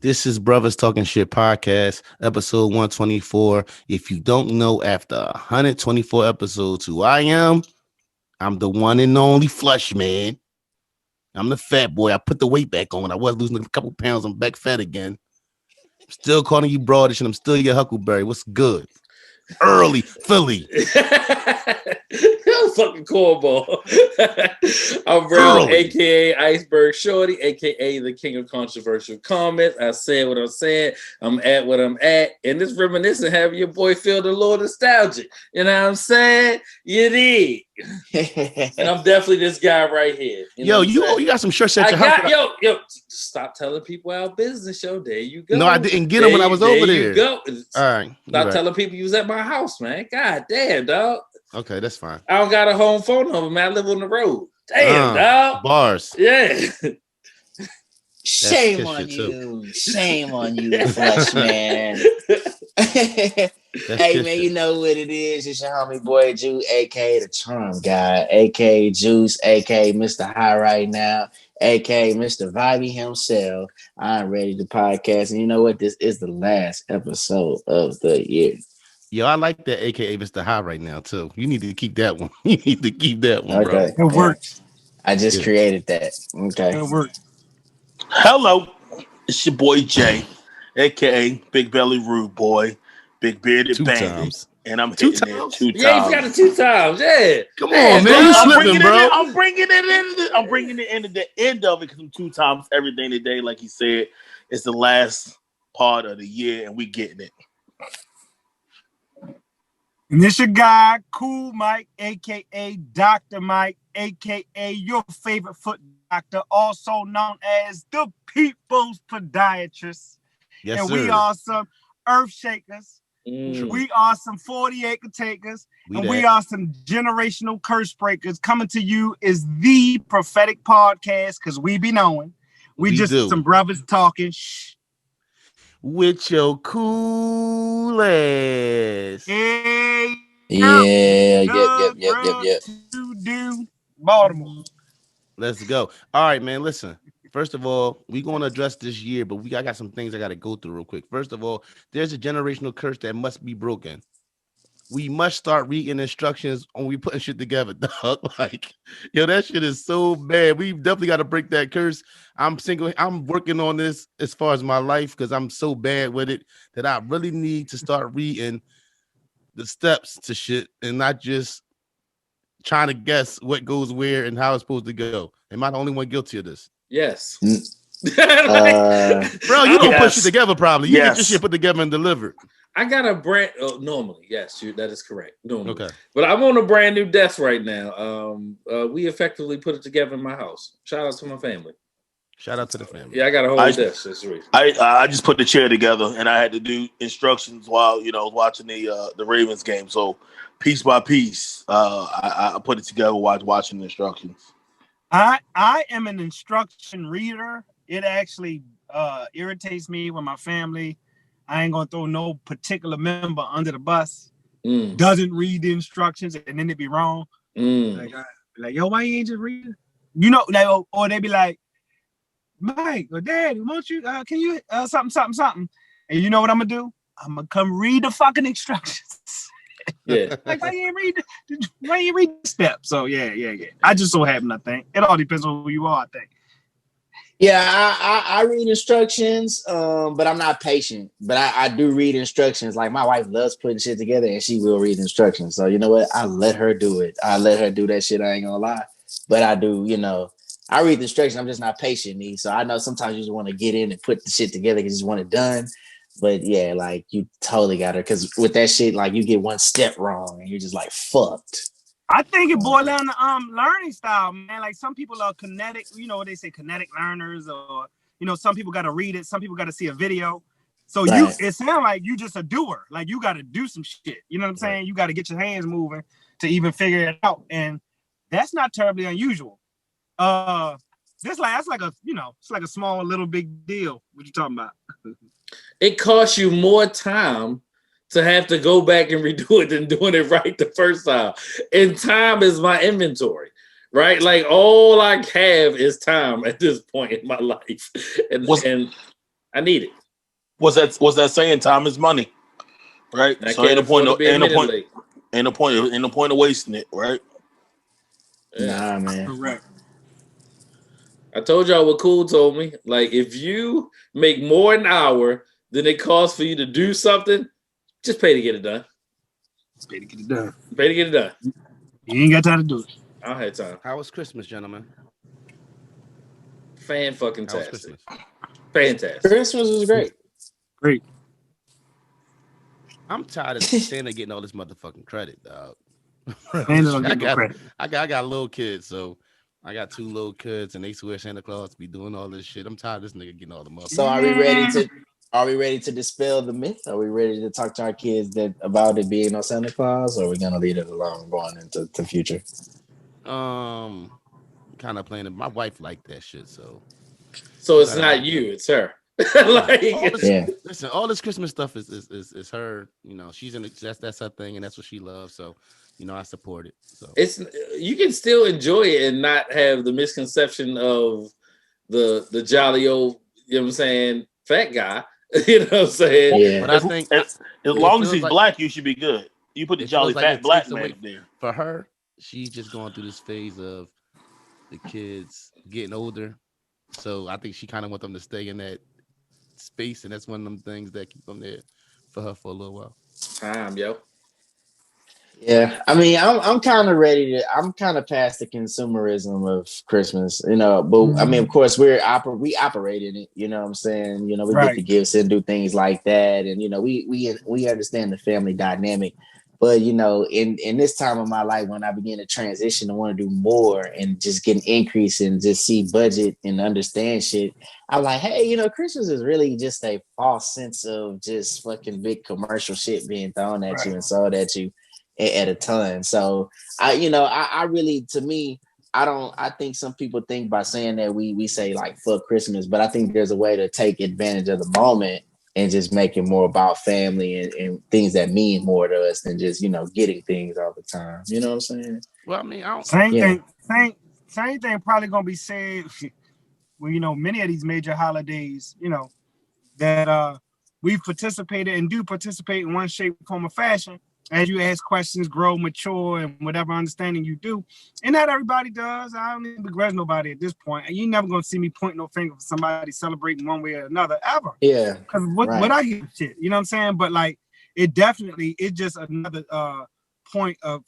This is Brothers Talking Shit podcast, episode 124. If you don't know, after 124 episodes, who I am, I'm the one and only Flush Man. I'm the fat boy. I put the weight back on. I was losing a couple pounds. I'm back fat again. I'm still calling you broadish, and I'm still your Huckleberry. What's good? Early Philly. Fucking cornball. I'm Brown, aka Iceberg Shorty, aka the king of controversial comments. I said what I'm saying. I'm at what I'm at. And this reminiscent having your boy feel the little nostalgic. You know what I'm saying? You did. And I'm definitely this guy right here. You got some shirts at your house. Yo, stop telling people our business, yo. There you go. No, I didn't get them when I was over there. There you go. All right. Stop telling people you was at my house, man. God damn, dog. Okay, that's fine. I don't got a home phone number, man. I live on the road. Damn, dog. Bars. Yeah. Shame on you. Shame on you, Flush Man. Hey, man, you know what it is. It's your homie boy, Juice, a.k.a. the Charm Guy, a.k.a. Juice, a.k.a. Mr. High Right Now, a.k.a. Mr. Vibey himself. I'm ready to podcast. And you know what? This is the last episode of the year. Yo, I like that aka Mr. High Right Now, too. You need to keep that one. You need to keep that one, okay, bro. It works. I just created that. Okay. It works. Hello, it's your boy Jay, aka Big Belly Rude Boy, Big Bearded Bandit, and I'm hitting it 2 times. Yeah, he's got it 2 times. Yeah, come on, man, you slipping, bro. I'm bringing it into the end of it because I'm 2 times everything today. Like he said, it's the last part of the year, and we getting it. And this your guy, Cool Mike, a.k.a. Dr. Mike, a.k.a. your favorite foot doctor, also known as the People's Podiatrist. Yes, and sir. We are some earth shakers. We are some 40-acre takers. We are some generational curse breakers. Coming to you is the prophetic podcast because we be knowing. We just do. Some brothers talking. Shh. With your cool ass. Yep. To do Baltimore. Let's go. All right, man. Listen. First of all, we're going to address this year, but I got some things I got to go through real quick. First of all, there's a generational curse that must be broken. We must start reading instructions when we putting shit together, dog. Like, yo, that shit is so bad. We definitely got to break that curse. I'm working on this as far as my life because I'm so bad with it that I really need to start reading the steps to shit and not just trying to guess what goes where and how it's supposed to go. Am I the only one guilty of this? Yes. Bro, you don't put shit together probably. You get your shit put together and delivered. I got a brand normally, yes, that is correct. Normally. Okay. But I'm on a brand new desk right now. We effectively put it together in my house. Shout out to my family. Shout out to the family. Yeah, I got a whole desk. That's the reason. I just put the chair together and I had to do instructions while watching the Ravens game. So piece by piece, I put it together while watching the instructions. I am an instruction reader. It actually irritates me when my family, I ain't gonna throw no particular member under the bus, doesn't read the instructions and then it be wrong. Like, yo, why you ain't just read it? You know, like, or they be like, Mike or Daddy, won't you, can you, something. And you know what I'm gonna do? I'm gonna come read the fucking instructions. Yeah. Like, why you ain't read the steps? So yeah. I just so happen, I think. It all depends on who you are, I think. Yeah, I read instructions, but I'm not patient. But I do read instructions. Like, my wife loves putting shit together, and she will read instructions. So, you know what? I let her do it. I let her do that shit. I ain't gonna lie. But I do, I read the instructions. I'm just not patient, so I know sometimes you just want to get in and put the shit together because you just want it done. But yeah, like, you totally got her. Because with that shit, like, you get one step wrong, and you're just like, fucked. I think it boils down to learning style, man. Like, some people are kinetic, they say kinetic learners, or some people got to read it, some people got to see a video. So it sounds like you just a doer. Like, you got to do some shit. You know what I'm saying? You got to get your hands moving to even figure it out, and that's not terribly unusual. That's like a it's like a small little big deal. What you talking about? It costs you more time to have to go back and redo it than doing it right the first time. And time is my inventory, right? Like, all I have is time at this point in my life. I need it. What's that saying? Time is money, right? I So can't ain't afford to be a minute late. ain't no point of wasting it, right? Yeah. Nah, man. Correct. I told y'all what Cool told me. Like, if you make more an hour than it costs for you to do something, just pay to get it done. Pay to get it done. Pay to get it done. You ain't got time to do it. I don't have time. How was Christmas, gentlemen? Fan-fucking-tastic. How was Christmas? Fantastic. Christmas was great. Great. I'm tired of Santa getting all this motherfucking credit, dog. Santa don't get no credit. I got little kids, so I got 2 little kids, and they swear Santa Claus be doing all this shit. I'm tired of this nigga getting all the money. So are we ready to dispel the myth? Are we ready to talk to our kids about it being on Santa Claus, or are we gonna leave it alone going into the future? Kind of playing it. My wife liked that shit, so it's not you, it's her. Listen, all this Christmas stuff is her. You know, she's in that's her thing, and that's what she loves. So, you know, I support it. So you can still enjoy it and not have the misconception of the jolly old, you know what I'm saying, fat guy. You know what I'm saying? Yeah. But I think as long as he's black, you should be good. You put the jolly fat black man there. For her, she's just going through this phase of the kids getting older. So I think she kind of want them to stay in that space, and that's one of them things that keep them there for her for a little while. Time, yo. Yeah, I mean, I'm kind of ready to. I'm kind of past the consumerism of Christmas, you know. But I mean, of course, we operate in it. You know what I'm saying? You know, we get the gifts and do things like that, and you know, we understand the family dynamic. But you know, in this time of my life, when I begin to transition and want to do more and just get an increase and just see budget and understand shit, I'm like, hey, you know, Christmas is really just a false sense of just fucking big commercial shit being thrown at you and sold at you at a ton. So I really, to me, I think some people think by saying that we say like fuck Christmas, but I think there's a way to take advantage of the moment and just make it more about family and things that mean more to us than just, you know, getting things all the time. You know what I'm saying? Well, I mean, same thing probably gonna be said. Well, you know, many of these major holidays, you know, that we've participated and do participate in one shape, form, or fashion. As you ask questions, grow, mature, and whatever understanding you do. And not everybody does. I don't even begrudge nobody at this point. And you're never going to see me point no finger for somebody celebrating one way or another, ever. Yeah. Because what I give a shit, you know what I'm saying? But like, it's just another point of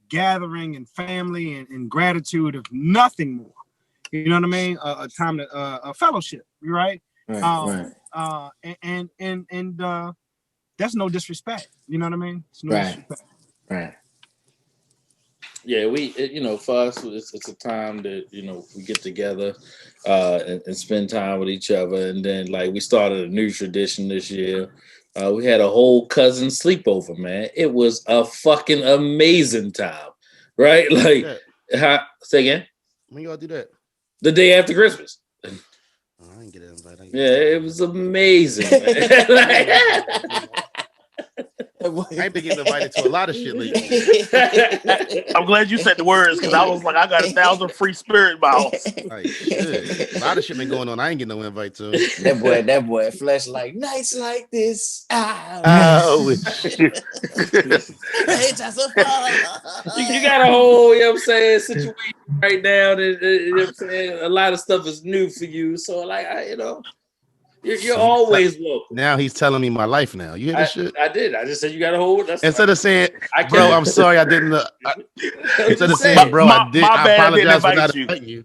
gathering and family and gratitude, of nothing more. You know what I mean? A time to a fellowship, right? Right. And that's no disrespect. You know what I mean? It's no disrespect. Right. Yeah, for us, it's a time that, you know, we get together and spend time with each other. And then, like, we started a new tradition this year. We had a whole cousin sleepover, man. It was a fucking amazing time, right? Like, say again? When y'all do that? The day after Christmas. I didn't get an invite. It was amazing. I ain't been getting invited to a lot of shit lately. I'm glad you said the words, because I was like, I got 1,000 free spirit miles. Like, shit. A lot of shit been going on. I ain't getting no invite to. That boy, flesh like nights like this. You got a whole, you know what I'm saying, situation right now. That, you know what I'm saying, a lot of stuff is new for you. So, like, you're always welcome. Now he's telling me my life now. You hear this shit? I did. I just said you got to hold. Instead of saying, bro, I'm sorry I didn't. Instead of saying, bro, I apologize for not inviting you.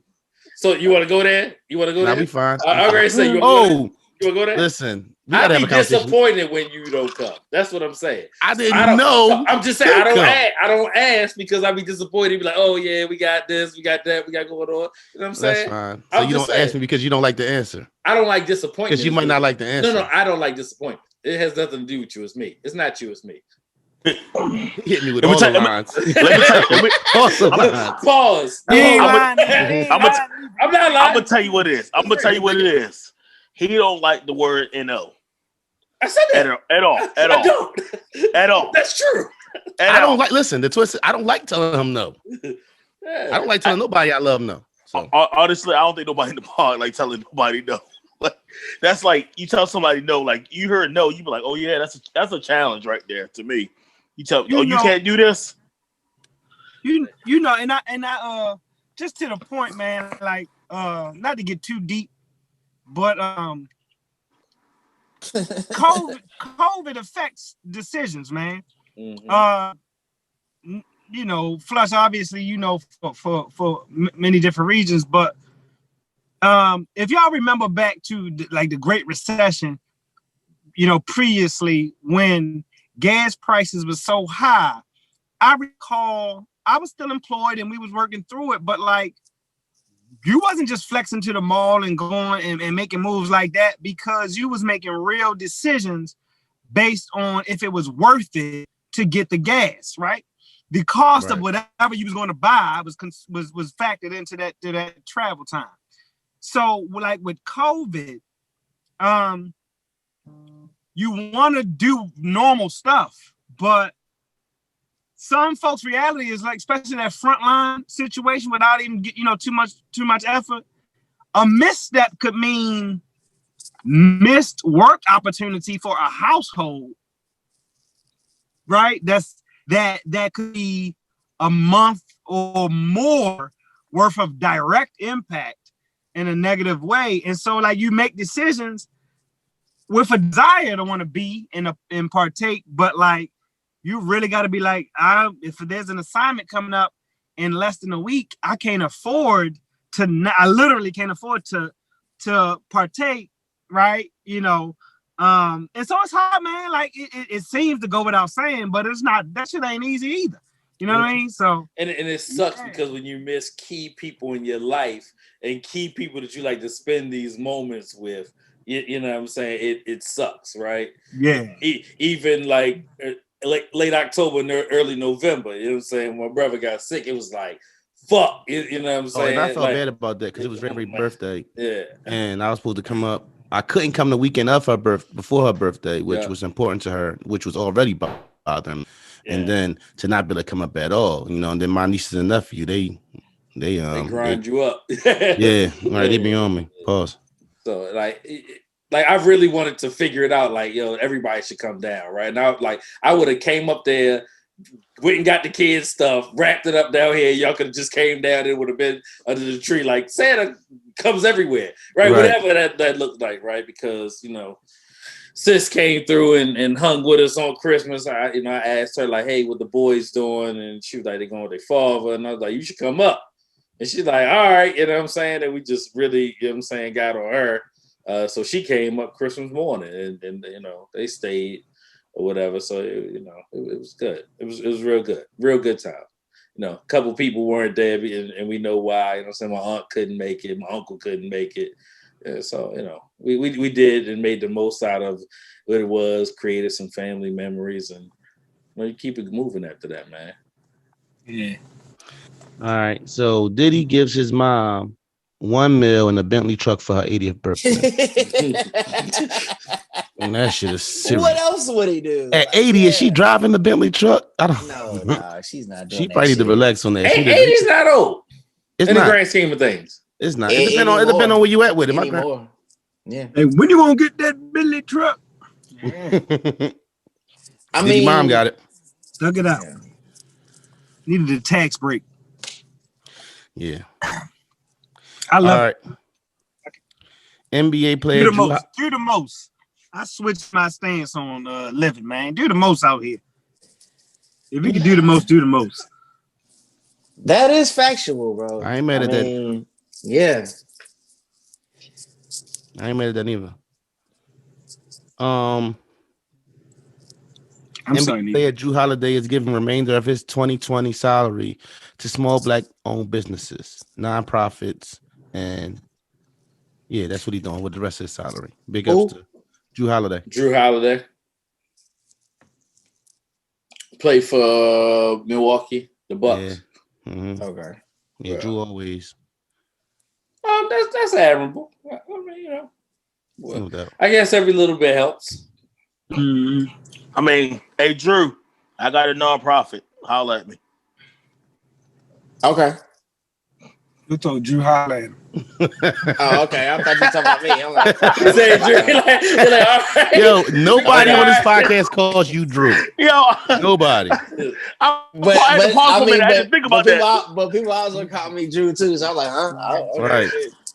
So you want to go there? You want to go there? Nah, we fine. I already said you want to go there? Listen. I'd be disappointed when you don't come. That's what I'm saying. I didn't know. I'm just saying I don't ask because I'd be disappointed. Be like, oh yeah, we got this, we got that, we got going on. You know what I'm saying? That's fine. So you don't ask me because you don't like the answer. I don't like disappointment. Because you might not like the answer. No, I don't like disappointment. It has nothing to do with you. It's me. It's not you. It's me. He hit me with all the lines. Pause. I'm not lying. I'm gonna tell you what it is. He don't like the word "no." I said that at all. I don't. At all. That's true. I don't like. Listen, the twist. I don't like telling him no. I don't like telling nobody I love no. So honestly, I don't think nobody in the pod like telling nobody no. That's like you tell somebody no, like you heard no, you be like, oh yeah, that's a challenge right there to me. You tell, you can't do this. You know, and I just to the point, man. Like not to get too deep, but COVID affects decisions, man. Mm-hmm. You know, flush obviously, you know, for many different regions, but if y'all remember back to like the Great Recession, you know, previously when gas prices were so high, I recall I was still employed and we was working through it, but like you wasn't just flexing to the mall and going and making moves like that because you was making real decisions based on if it was worth it to get the gas, right? The cost of whatever you was going to buy was factored into that travel time. So like with COVID, you want to do normal stuff, but some folks' reality is like, especially that frontline situation without even get, you know, too much effort. A misstep could mean missed work opportunity for a household, right? That could be a month or more worth of direct impact in a negative way. And so like you make decisions with a desire to want to be and partake, but like you really got to be like, if there's an assignment coming up in less than a week, I can't afford to. I literally can't afford to partake, right? You know, and so it's hard, man. Like it seems to go without saying, but it's not. That shit ain't easy either. You know what I mean? So and it sucks because when you miss key people in your life and key people that you like to spend these moments with, you know what I'm saying? It sucks, right? Yeah. Even like late October and early November, you know what I'm saying? When my brother got sick, it was like, fuck, you know what I'm saying? And I felt like, bad about that because it was Ray birthday. Yeah. And I was supposed to come up. I couldn't come the weekend of her before her birthday, which was important to her, which was already bothering me. Yeah. And then to not be able to come up at all, you know, and then my nieces and nephew, they grind you up. Yeah, right. They be on me. Pause. So like I really wanted to figure it out. Like, yo, everybody should come down, right? Now, like I would have came up there, went and got the kids stuff, wrapped it up down here. Y'all could have just came down. It would have been under the tree. Like Santa comes everywhere, right? Whatever that looked like, right? Because you know, sis came through and hung with us on Christmas. I asked her like, hey, what the boys doing? And she was like, they're going with their father. And I was like, you should come up. And she's like, all right, you know what I'm saying? And we just really, you know what I'm saying, got on her. So she came up Christmas morning and you know, they stayed or whatever. So, it was good. It was real good. Real good time. You know, a couple people weren't there and we know why. You know what I'm saying? My aunt couldn't make it. My uncle couldn't make it. So, you know, we did and made the most out of what it was, created some family memories, and you keep it moving after that, man. Yeah. All right. So Diddy gives his mom $1 million in a Bentley truck for her 80th birthday. And that shit is serious. What else would he do? At 80, is she driving the Bentley truck? I don't know. No, she's not doing she that. She probably need to relax on that. 80's not old. It's in not. The grand scheme of things. It's not. It depends on where you at with it. Anymore. Yeah. Hey, when you gonna get that Bentley truck? I mean, mom got it. Stuck it out. Yeah. Needed a tax break. Yeah. I love it. NBA player. Do the most. I switched my stance on living, man. Do the most out here. If you can do the most, do the most. That is factual, bro. I ain't mad at that. Yeah. I ain't mad at that either. NBA player Drew Holiday is giving remainder of his 2020 salary to small black-owned businesses, nonprofits, and yeah, that's what he's doing with the rest of his salary. Big ups to Drew Holiday. Drew Holiday played for Milwaukee, the Bucks. Yeah. Mm-hmm. Okay. Yeah, Drew always. That's admirable. I mean, you know, no I guess every little bit helps. Mm-hmm. I mean, hey Drew, I got a nonprofit. Holla at me. Okay. Who told Drew Haaland? Oh, okay. I thought you were talking about me. I'm like, You said Drew. You're like, all right. Yo, nobody All on this right. podcast calls you Drew. Yo, Nobody. I but had to pause for a minute. I had to think about that. But people also call me Drew too. So I'm like, huh? Oh, okay. Right.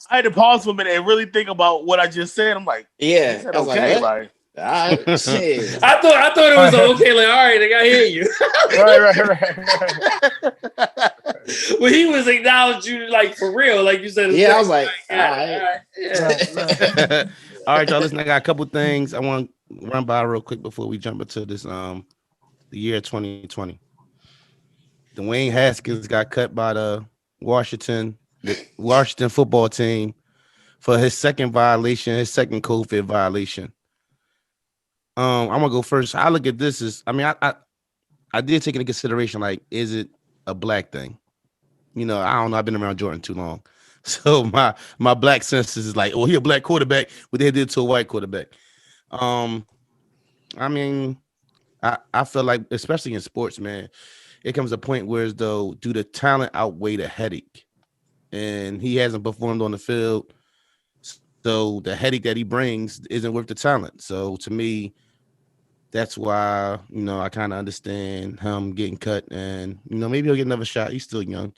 I had to pause for a minute and really think about what I just said. I'm like, Yeah. is that I was okay? like, what? All right, shit. I thought it was okay. Like, all right, I hear you. Right. Well, he was acknowledging you like for real, like you said. Yeah, I was like, all yeah, right. yeah. All right, y'all. Listen, I got a couple things I want to run by real quick before we jump into this. The year 2020. Dwayne Haskins got cut by the Washington football team for his second COVID violation. I'm gonna go first. I look at this as, I mean, I did take into consideration, like, is it a black thing? You know, I don't know. I've been around Jordan too long. So my black senses is like, oh, he a black quarterback, but they did to a white quarterback. I mean, I feel like, especially in sports, man, it comes a point where as though, do the talent outweigh the headache? And he hasn't performed on the field, so the headache that he brings isn't worth the talent. So to me, that's why, you know, I kind of understand him getting cut, and, you know, maybe he'll get another shot. He's still young.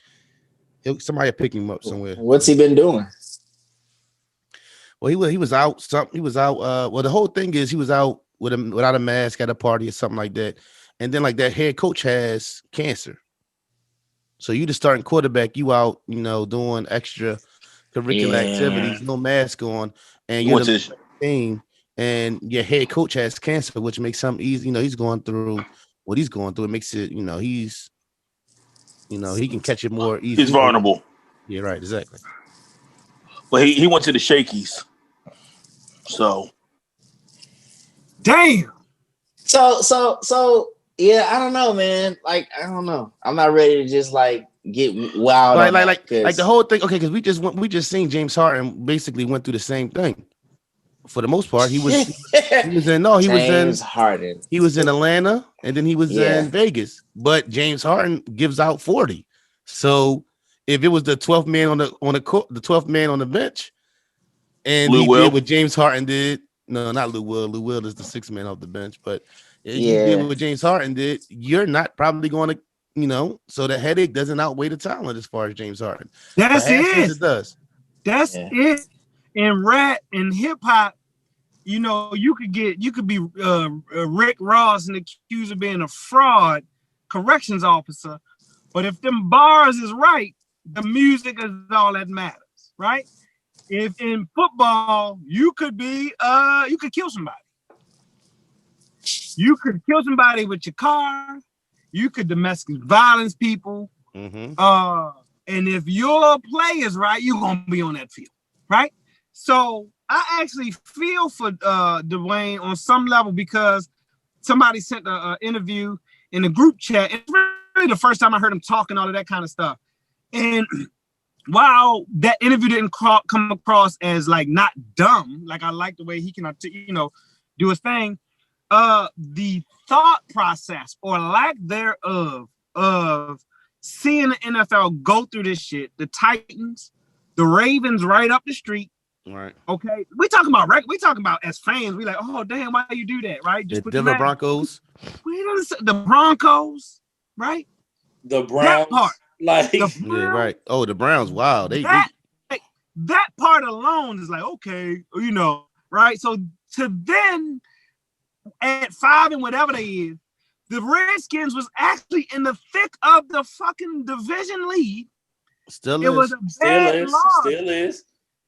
Somebody will pick him up somewhere. What's he been doing? Well, he was out. Well, the whole thing is he was out without a mask at a party or something like that, and then like that head coach has cancer. So you the starting quarterback, you out, you know, doing extra curricular activities, no mask on, and you're the team, and your head coach has cancer, which makes something easy. You know, he's going through what he's going through. It makes it, you know, he can catch it more easily. He's vulnerable. Yeah, right, exactly. But he went to the shakies. So Damn. So yeah, I don't know, man. Like, I don't know. I'm not ready to just like get wild. Like the whole thing. Okay, because we just seen James Harden basically went through the same thing. For the most part, he was in Harden. He was in Atlanta, and then he was in Vegas. But James Harden gives out 40. So if it was the 12th man on the court, the 12th man on the bench, and he did what James Harden did. No, not Lou Will. Lou Will is the 6th man off the bench, but he did what James Harden did. You're not probably going to, you know, so the headache doesn't outweigh the talent as far as James Harden. That's it. It does. That's it. In rap and hip hop, you know, you could be Rick Ross and accused of being a fraud corrections officer, but if them bars is right, the music is all that matters, right? If in football you could kill somebody. You could kill somebody with your car. You could domestic violence people. Mm-hmm. And if your play is right, you're gonna be on that field, right? So I actually feel for Dwayne on some level, because somebody sent an interview in the group chat. It's really the first time I heard him talking all of that kind of stuff. And while that interview didn't come across as like not dumb, like I like the way he can, do his thing. The thought process or lack thereof of seeing the NFL go through this shit, the Titans, the Ravens right up the street. Right. Okay. We talking about as fans, we like, oh damn, why you do that? Right. Just the Denver Broncos. The Broncos, right? The Browns. That part. Right. Oh, the Browns. Wow. That part alone is like, okay, you know, right? So to then at 5 and whatever they is, the Redskins was actually in the thick of the fucking division lead. Still was a bad loss. Still is.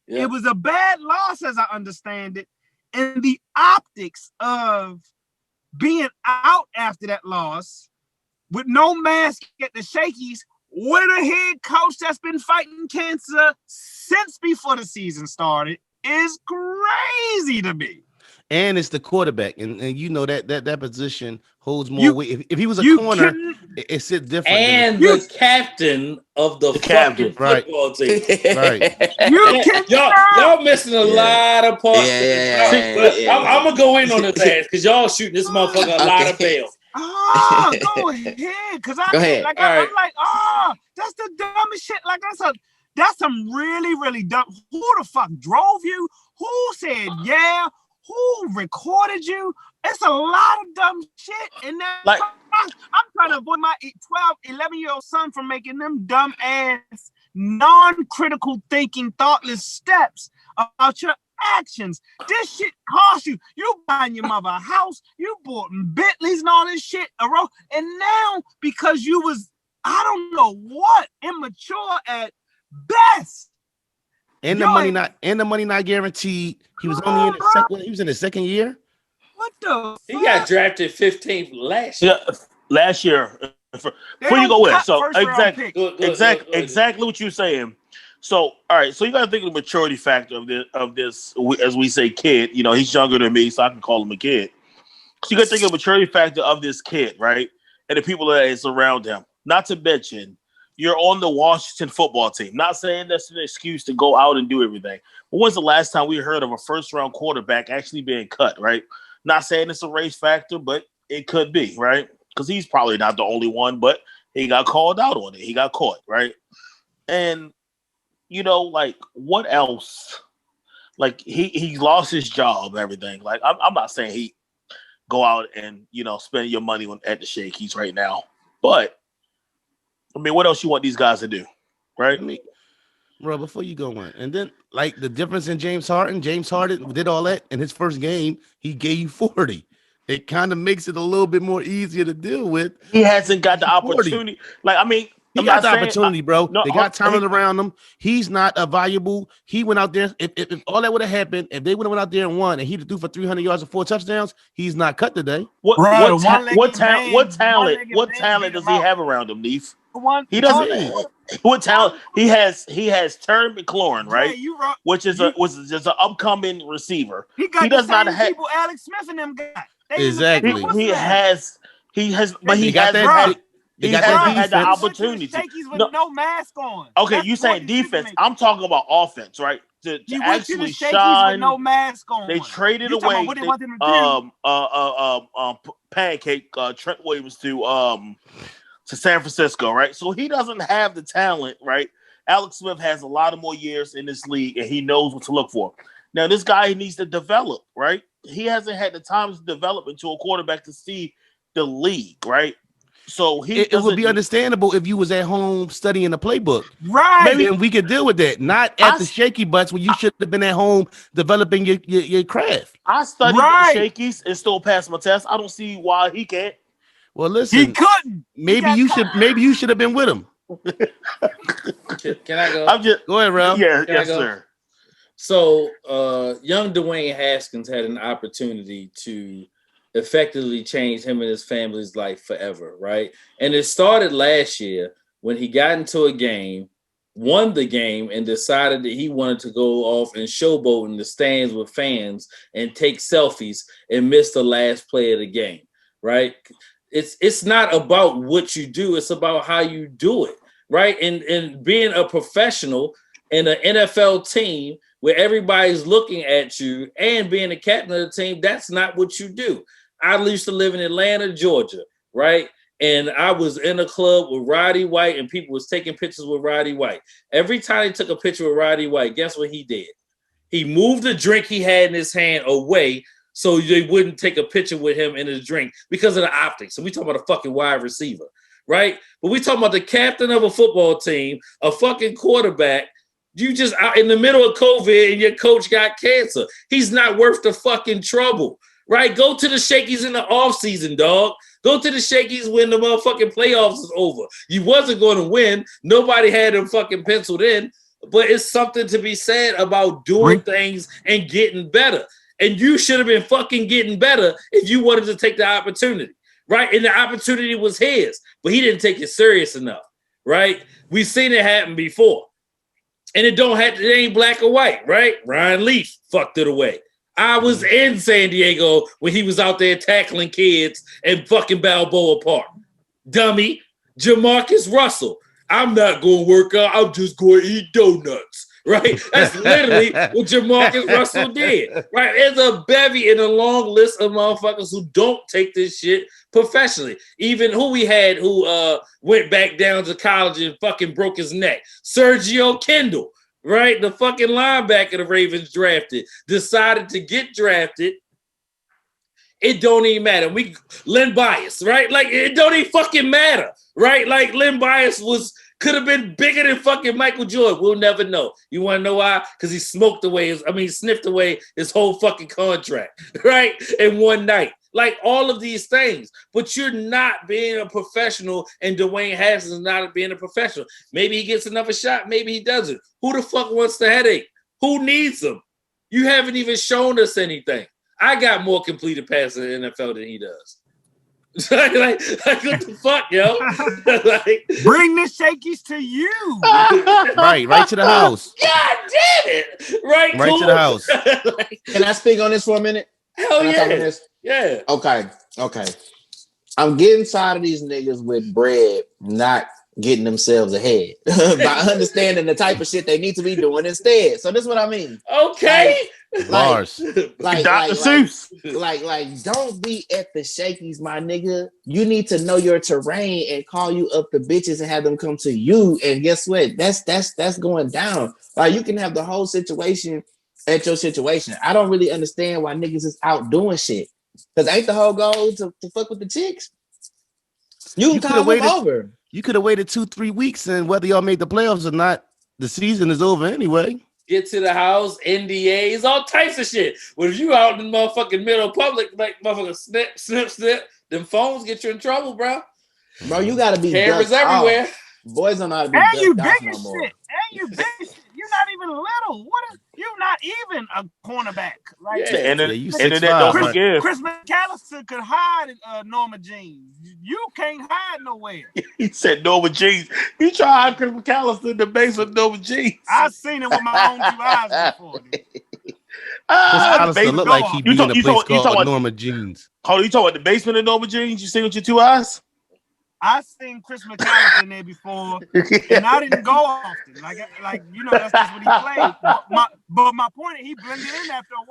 Yeah. It was a bad loss, as I understand it. And the optics of being out after that loss with no mask at the shakies, with a head coach that's been fighting cancer since before the season started, is crazy to me. And it's the quarterback, and you know that position holds more weight. If he was a corner, it sits different. And the captain of the fucking football team. Right. Y'all missing a lot of parts. I'm gonna go in on this ass because y'all shooting this motherfucker a lot of bail. Go ahead, because I'm like, that's the dumbest shit. Like That's some really, really dumb. Who the fuck drove you? Who said yeah? Who recorded you? It's a lot of dumb shit. And now Like, I'm trying to avoid my 12, 11-year-old son from making them dumb ass, non-critical thinking, thoughtless steps about your actions. This shit cost you. You buying your mother a house. You bought Bentleys and all this shit. And now, because you was, I don't know what, immature at best. And the money not guaranteed. He was only in the second. He was in the second year. What the? He got drafted 15th last year. Yeah, last year. Before you go in, so exactly what you're saying. So, all right, so you got to think of the maturity factor of this, as we say, kid. You know, he's younger than me, so I can call him a kid. So you got to think of the maturity factor of this kid, right, and the people that is around him. Not to mention, you're on the Washington football team. Not saying that's an excuse to go out and do everything. But when's the last time we heard of a first-round quarterback actually being cut, right? Not saying it's a race factor, but it could be, right? Because he's probably not the only one, but he got called out on it. He got caught, right? And, you know, like, what else? Like, he lost his job and everything. Like, I'm not saying he go out and, you know, spend your money at the Shakey's right now. But, I mean, what else you want these guys to do, right? Bro, before you go on, and then like the difference in James Harden did all that in his first game. He gave you 40. It kind of makes it a little bit more easier to deal with. He hasn't got the opportunity. Like, I mean, he got the opportunity, bro. They got talent around him. He's not a valuable. He went out there. If all that would have happened, if they would have went out there and won, and he threw for 300 yards and 4 touchdowns, he's not cut today. What talent does he have around him, Neef? He doesn't. What talent? He has Terry McLaurin, right? Which is just an upcoming receiver. He does not have people Alex Smith and them guys. Exactly. He has, but he hasn't had the opportunity. With no mask on. Okay, you saying defense? I'm talking about offense, right? To actually shine. With no mask on. They traded away Pancake Trent Williams to San Francisco, right? So he doesn't have the talent, right? Alex Smith has a lot of more years in this league, and he knows what to look for. Now, this guy needs to develop, right? He hasn't had the time to develop into a quarterback to see the league, right? So it would be understandable if you was at home studying the playbook, right? Maybe and we could deal with that. Not at the shaky butts when you should have been at home developing your craft. I studied the shakies and still passed my test. I don't see why he can't. Well, listen, he couldn't. Maybe you should have been with him. Can I go? Go ahead, Ralph. Yeah, yes, sir. So, young Dwayne Haskins had an opportunity to effectively change him and his family's life forever, right? And it started last year when he got into a game, won the game, and decided that he wanted to go off and showboat in the stands with fans and take selfies and miss the last play of the game, right? It's not about what you do, it's about how you do it, right? And being a professional in an NFL team where everybody's looking at you and being the captain of the team, that's not what you do. I used to live in Atlanta, Georgia, right? And I was in a club with Roddy White and people was taking pictures with Roddy White. Every time they took a picture with Roddy White, guess what he did? He moved the drink he had in his hand away so they wouldn't take a picture with him in his drink because of the optics. So we talking about a fucking wide receiver, right? But we talking about the captain of a football team, a fucking quarterback. You just out in the middle of COVID and your coach got cancer. He's not worth the fucking trouble, right? Go to the Shakey's in the offseason, dog. Go to the Shakey's when the motherfucking playoffs is over. You wasn't going to win. Nobody had them fucking penciled in. But it's something to be said about doing things and getting better. And you should have been fucking getting better if you wanted to take the opportunity, right? And the opportunity was his, but he didn't take it serious enough, right? We've seen it happen before. And it ain't black or white, right? Ryan Leaf fucked it away. I was in San Diego when he was out there tackling kids and fucking Balboa Park. Dummy. Jamarcus Russell. I'm not going to work out. I'm just going to eat donuts. right? That's literally what Jamarcus Russell did, right? There's a bevy in a long list of motherfuckers who don't take this shit professionally. Even who we had who went back down to college and fucking broke his neck. Sergio Kendall, right? The fucking linebacker the Ravens drafted, decided to get drafted. It don't even matter. Len Bias, right? Like, it don't even fucking matter, right? Like, Len Bias could have been bigger than fucking Michael Jordan. We'll never know. You want to know why? Because he sniffed away his whole fucking contract, right? In one night. Like, all of these things. But you're not being a professional, and Dwayne Haskins is not being a professional. Maybe he gets another shot. Maybe he doesn't. Who the fuck wants the headache? Who needs them? You haven't even shown us anything. I got more completed passes in the NFL than he does. like, what the fuck, yo? Like, bring the shakies to you. right to the house. God damn it. Right cool. To the house. Like, can I speak on this for a minute? Hell yeah. Yeah. Okay. I'm getting tired of these niggas with bread not getting themselves ahead by understanding the type of shit they need to be doing instead. So this is what I mean. Okay. Like, Dr. Seuss. Like, don't be at the shakies, my nigga. You need to know your terrain and call you up the bitches and have them come to you. And guess what? That's going down. Like, you can have the whole situation at your situation. I don't really understand why niggas is out doing shit. Because ain't the whole goal to fuck with the chicks? You can call them over. You could have waited 2-3 weeks, and whether y'all made the playoffs or not, the season is over anyway. Get to the house, NDAs, all types of shit. But if you out in the motherfucking middle of public, like motherfucking snip, them phones get you in trouble, bro. Bro, you gotta be cameras everywhere. Boys don't know how to be and you big as shit. And you big as shit. You're not even little. You're not even a cornerback. Like, you 6'5". Chris McAllister could hide Norma Jeans. You can't hide nowhere. He said Norma Jeans. He tried to hide Chris McAllister in the basement of Norma Jeans. I've seen it with my own 2 eyes before. Chris McAllister looked like he be in a place called Norma Jeans. Hold on, you talking about the basement of Norma Jeans? You seen with your 2 eyes? I seen Chris McAllister in there before, and I didn't go often. Like you know, that's just what he played. But my point is, he blended in after a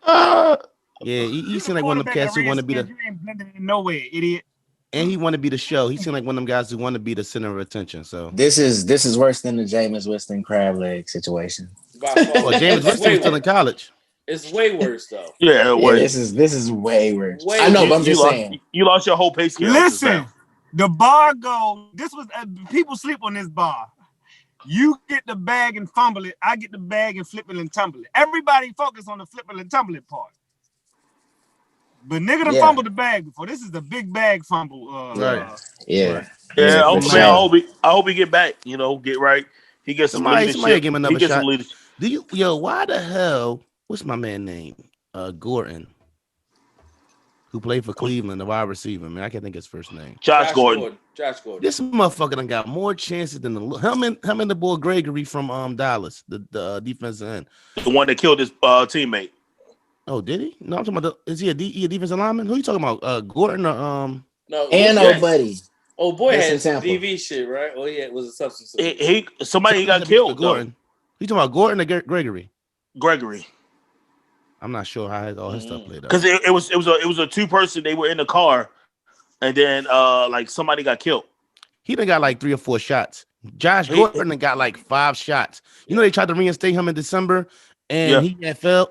while. Yeah, he seemed like one of them cats who want to be the. You ain't blending in nowhere, idiot. And he want to be the show. He seemed like one of them guys who want to be the center of attention. So this is worse than the Jameis Winston crab leg situation. Well, Jameis Winston was still in college. It's way worse though. Yeah, this is way worse. I know, but I'm just saying. You lost your whole pay scale. Listen, the bar goes. This was people sleep on this bar. You get the bag and fumble it. I get the bag and flip it and tumble it. Everybody focus on the flip it and tumble it part. But nigga done fumbled the bag before. This is the big bag fumble. Right. Yeah. I hope he get back. You know, get right. He gets some leadership. Somebody give him another shot. Why the hell? What's my man name? Gordon, who played for Cleveland, the wide receiver. Man, I can't think his first name. Josh Gordon. This motherfucker done got more chances than him and the boy Gregory from Dallas, the defensive end. The one that killed his teammate. Oh, did he? No, I'm talking about is he a defensive lineman? Who you talking about? Gordon or No, and old buddy. Oh boy, had DV shit, right? Oh yeah, it was a substance. Somebody got killed. Gordon. You talking about Gordon or Gregory? Gregory. I'm not sure how all his stuff played out. Because it was a 2-person. They were in the car, and then like somebody got killed. He done got like 3 or 4 shots. Josh Gordon done got like 5 shots. You know they tried to reinstate him in December, and he had failed.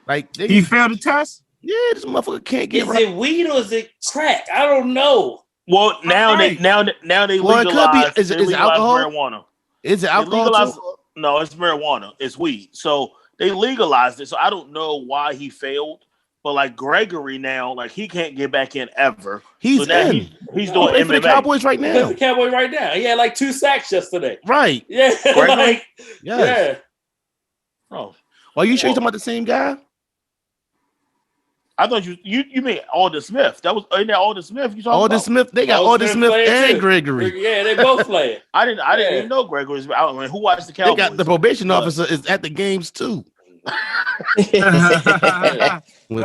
Like he failed the test. Yeah, this motherfucker can't get right. Is it weed or is it crack? I don't know. Well, now they legalized. Is it alcohol? Marijuana. Is it alcohol? No, it's marijuana. It's weed. So they legalized it. So I don't know why he failed. But like Gregory now, like he can't get back in ever. He's doing MMA. For the Cowboys right now. The Cowboy right now. He had like 2 sacks yesterday. Right. Yeah. Gregory? Yeah. Oh. Are you sure you're talking about the same guy? I thought you mean Alden Smith. That was in there Alden Smith. You talking Alden about? Smith? They got Alden Smith and Gregory. Yeah, they both playing. I didn't even know Gregory was out. I mean, who watched the Cowboys? They got the probation officer is at the games too. Well,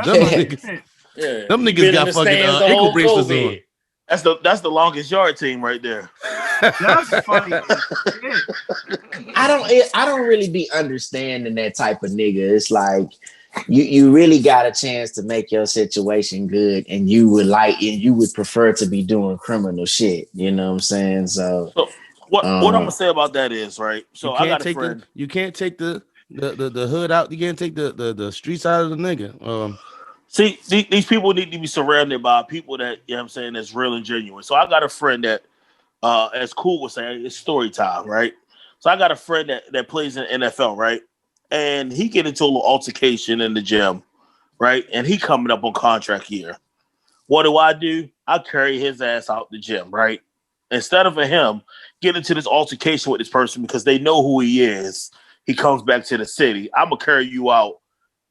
them niggas got fucking ankle bracelets on. That's the longest yard team right there. That's funny. I don't really be understanding that type of nigga. It's like you really got a chance to make your situation good, and you would prefer to be doing criminal shit. You know what I'm saying? So what I'm gonna say about that is right. So I got a friend. You can't take the hood out. You can't take the streets out of the nigga. See, these people need to be surrounded by people that, you know what I'm saying, that's real and genuine. So I got a friend that, as Cool was saying, it's story time, right? So I got a friend that plays in NFL, right? And he get into a little altercation in the gym, right? And he coming up on contract year. What do? I carry his ass out the gym, right? Instead of him get into this altercation with this person because they know who he is, he comes back to the city. I'm gonna carry you out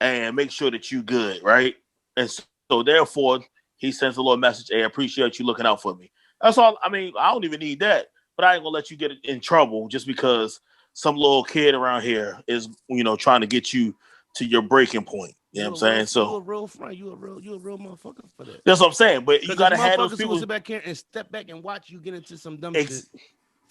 and make sure that you good, right? And so therefore, he sends a little message, hey, I appreciate you looking out for me. That's all. I mean, I don't even need that, but I ain't gonna let you get in trouble just because some little kid around here is, trying to get you to your breaking point. You know what I'm saying? So you a real friend, you a real motherfucker for that. That's what I'm saying. But you gotta have those people who sit back here and step back and watch you get into some dumb shit.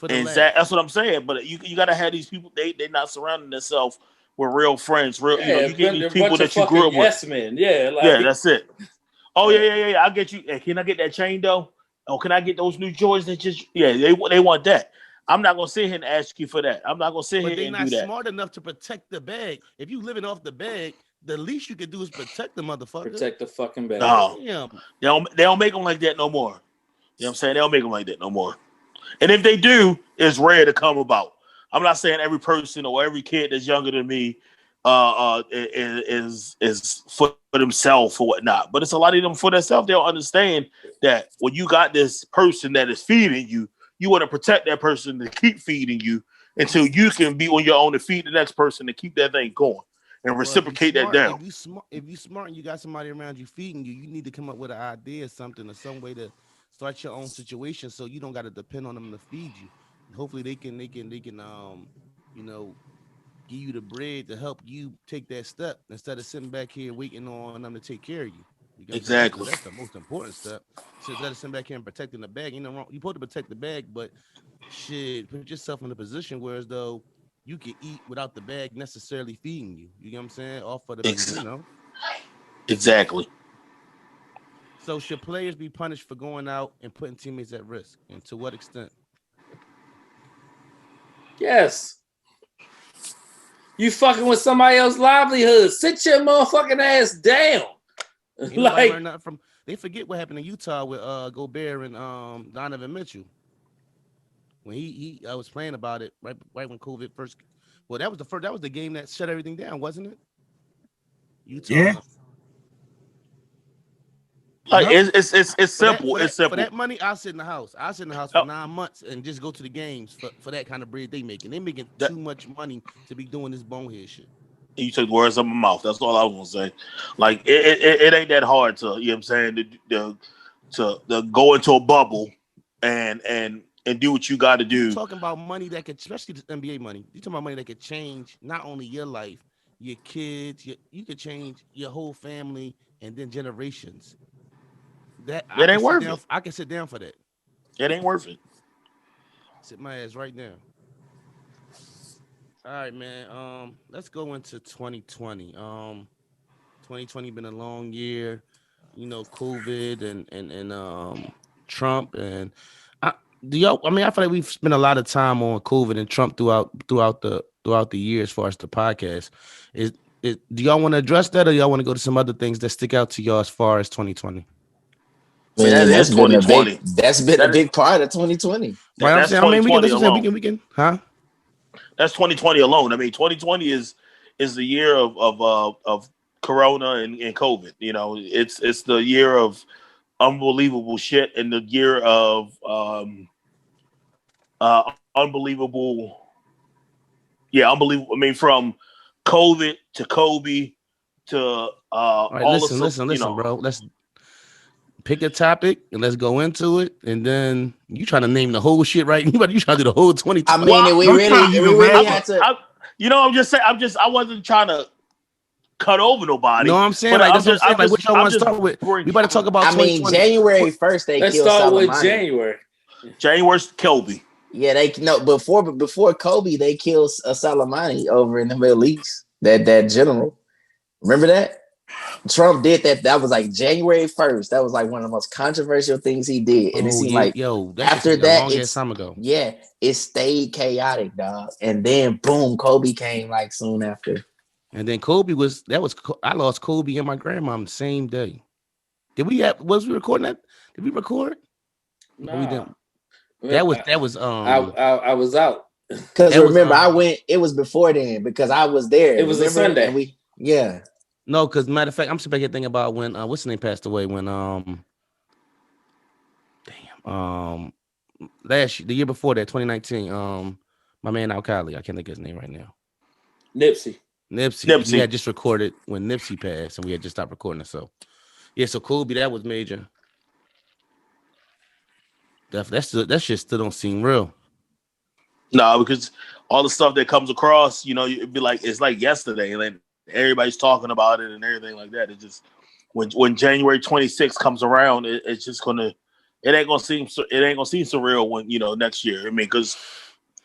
That's what I'm saying. But you gotta have these people. They not surrounding themselves with real friends. You get these people that you grew up with. Yes, man. Yeah, that's it. Oh yeah. I get you. Hey, can I get that chain though? Oh, can I get those new Jordans that just? Yeah, they want that. I'm not gonna sit here and ask you for that. I'm not gonna sit here and do that. But they're not smart enough to protect the bag. If you living off the bag, the least you can do is protect the motherfucker. Protect the fucking bag. No, they don't make them like that no more. You know what I'm saying? They don't make them like that no more. And if they do, it's rare to come about. I'm not saying every person or every kid that's younger than me is for themselves or whatnot. But it's a lot of them for themselves. They'll understand that when you got this person that is feeding you, you want to protect that person to keep feeding you until you can be on your own to feed the next person to keep that thing going and reciprocate that down. If you smart and you got somebody around you feeding you, you need to come up with an idea, something, or some way to start your own situation so you don't got to depend on them to feed you. Hopefully they can give you the bread to help you take that step instead of sitting back here waiting on them to take care of you. Exactly. That's the most important step. So instead of sitting back here and protecting the bag, wrong. You're supposed to protect the bag, but shit, put yourself in a position where as though you can eat without the bag necessarily feeding you. You know what I'm saying? Off of the Exactly. So should players be punished for going out and putting teammates at risk? And to what extent? Yes. You fucking with somebody else's livelihood. Sit your motherfucking ass down. They forget what happened in Utah with Gobert and Donovan Mitchell. When I was playing about it right when COVID first. Well, that was the game that shut everything down, wasn't it? Utah. Yeah. Like it's simple. It's simple. For that money, I'll sit in the house. I'll sit in the house for 9 months and just go to the games for that kind of bread they making. They making too much money to be doing this bonehead shit. You took words out of my mouth. That's all I was gonna say. Like it ain't that hard to, you know what I'm saying, to go into a bubble and do what you got to do. You're talking about money that could, especially the NBA money. You're talking about money that could change not only your life, your kids. You could change your whole family and then generations. That ain't worth it. I can sit down for that. It ain't worth it. Sit my ass right now. All right, man. Let's go into 2020. 2020 been a long year. COVID and Trump and I feel like we've spent a lot of time on COVID and Trump throughout the year as far as the podcast. Do y'all want to address that, or y'all want to go to some other things that stick out to y'all as far as 2020? Man, that's been a big part of 2020. That's 2020 alone. We can, huh? That's 2020 alone. I mean, 2020 is the year of Corona and COVID. It's the year of unbelievable shit and the year of unbelievable. Yeah, unbelievable. I mean, from COVID to Kobe to all right, listen, bro. Let's pick a topic and let's go into it. And then you trying to name the whole shit, right? You trying to do the whole 2020. I mean, we really had to. I'm just saying. I wasn't trying to cut over nobody. No, I'm saying that's what I'm saying. Like, what y'all want to start with? We about to talk about. I mean, January 1st they Let's killed start Soleimani. with January. January's Kobe. Yeah, they no before Kobe, they killed Soleimani over in the Middle East. That general, remember that? Trump did that. That was like January 1st. That was like one of the most controversial things he did. And it Oh seemed yeah, like yo, that shit's after like a that, long ass time ago. it stayed chaotic, dog. And then boom, Kobe came like soon after. And then I lost Kobe and my grandma the same day. Was we recording that? Did we record? No, we didn't. I was out. Because remember, I went. It was before then because I was there. It was a Sunday. And No, because matter of fact, I'm supposed to think about when what's his name passed away when the year before that, 2019. My man Alkali, I can't think of his name right now. Nipsey. We had just recorded when Nipsey passed, and we had just stopped recording it. So yeah, so Kobe, that was major. That shit still don't seem real. No, because all the stuff that comes across, it'd be like it's like yesterday, and then everybody's talking about it and everything like that. It just when January 26th comes around, it ain't gonna seem surreal when next year. I mean, because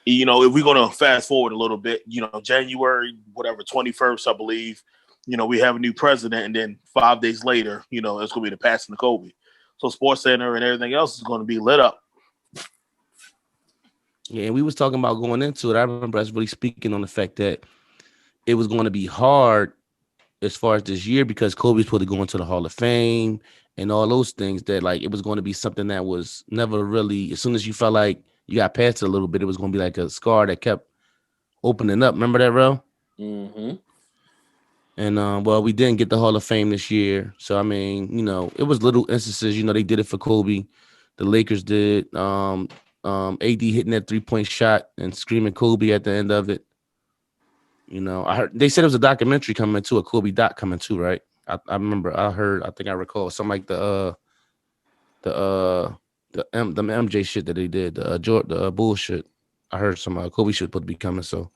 if we're gonna fast forward a little bit, January 21st, I believe, we have a new president, and then 5 days later, it's gonna be the passing of Kobe. So Sports Center and everything else is gonna be lit up. Yeah, and we was talking about going into it. I remember us really speaking on the fact that it was going to be hard as far as this year because Kobe's supposed to go into the Hall of Fame and all those things that like it was going to be something that was never really, as soon as you felt like you got past it a little bit, it was going to be like a scar that kept opening up. Remember that, bro? Mm-hmm. And we didn't get the Hall of Fame this year. So I mean, it was little instances, they did it for Kobe. The Lakers did. AD hitting that 3-point shot and screaming Kobe at the end of it. I heard they said it was a documentary coming too, a Kobe doc coming too, right? I remember I recall something like the MJ shit that they did, the bullshit. I heard some Kobe shit supposed to be coming. So,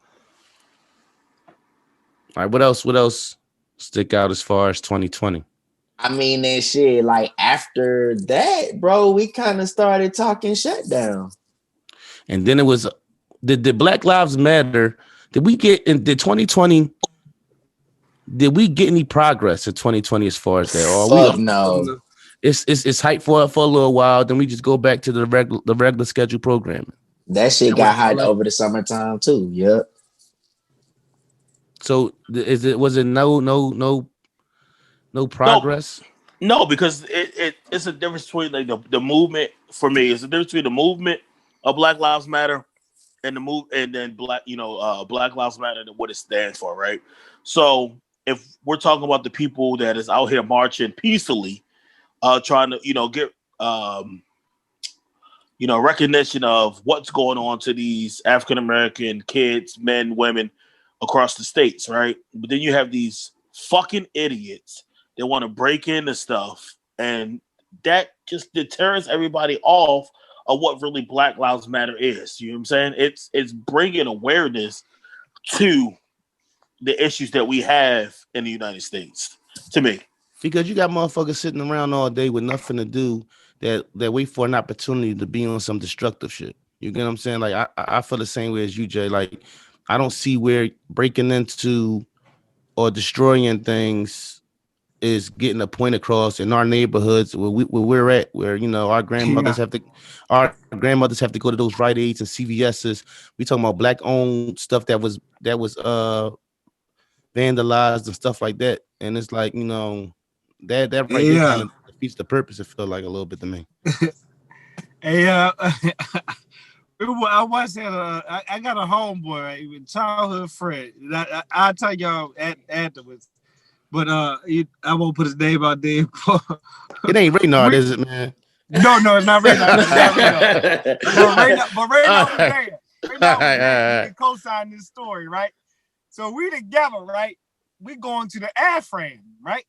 all right, what else stick out as far as 2020? I mean, that shit, like after that, bro, we kind of started talking shutdown. And then it was, did Black Lives Matter? Did 2020? Did we get any progress in 2020 as far as that? Fuck no. It's hype for a little while. Then we just go back to the regular schedule programming. That shit got hyped over the summertime too. Yep. So was it no progress? No, because it's a difference between like the movement for me. It's a difference between the movement of Black Lives Matter and the move, and then Black Lives Matter and what it stands for, right? So if we're talking about the people that is out here marching peacefully, trying to get recognition of what's going on to these African American kids, men, women across the states, right? But then you have these fucking idiots that want to break into stuff, and that just deters everybody off of what really Black Lives Matter is. You know what I'm saying? It's bringing awareness to the issues that we have in the United States, to me. Because you got motherfuckers sitting around all day with nothing to do that wait for an opportunity to be on some destructive shit. You get what I'm saying? Like I feel the same way as you, Jay. Like I don't see where breaking into or destroying things is getting a point across in our neighborhoods where we're at, where our grandmothers have to go to those Rite Aids and CVS's. We talking about black owned stuff that was vandalized and stuff like that, and it's like that right there kind of defeats the purpose. It feel like a little bit to me. Hey, I once had I got a homeboy, childhood friend. I'll tell y'all afterwards. But I won't put his name out there. It ain't Raynard, is it, man? No, it's not Raynard. But Raynard was there. Raynard was there. He can co-sign this story, right? So we together, right? We going to the AFRAM, right?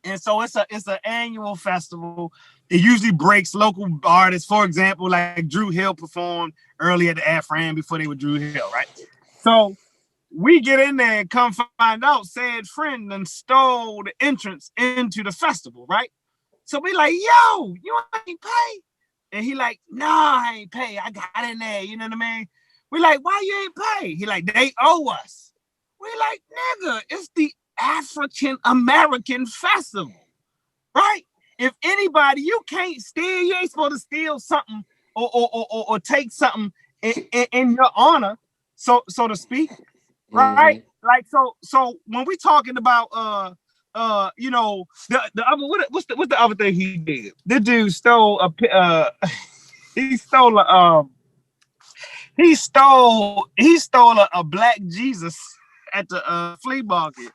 And so it's an annual festival. It usually breaks local artists. For example, like Drew Hill performed early at the AFRAM before they were Drew Hill, right? So we get in there and come find out said friend and stole the entrance into the festival, right? So we like, yo, you ain't pay. And he like, nah, I ain't pay. I got in there. You know what I mean? We like, why you ain't pay? He like, they owe us. We like, nigga, it's the African American festival, right? If anybody, you can't steal. You ain't supposed to steal something or take something in your honor, so to speak, right? Mm-hmm. Like so when we talking about you know, the other what's the other thing he did? The dude stole he stole a black Jesus at the flea market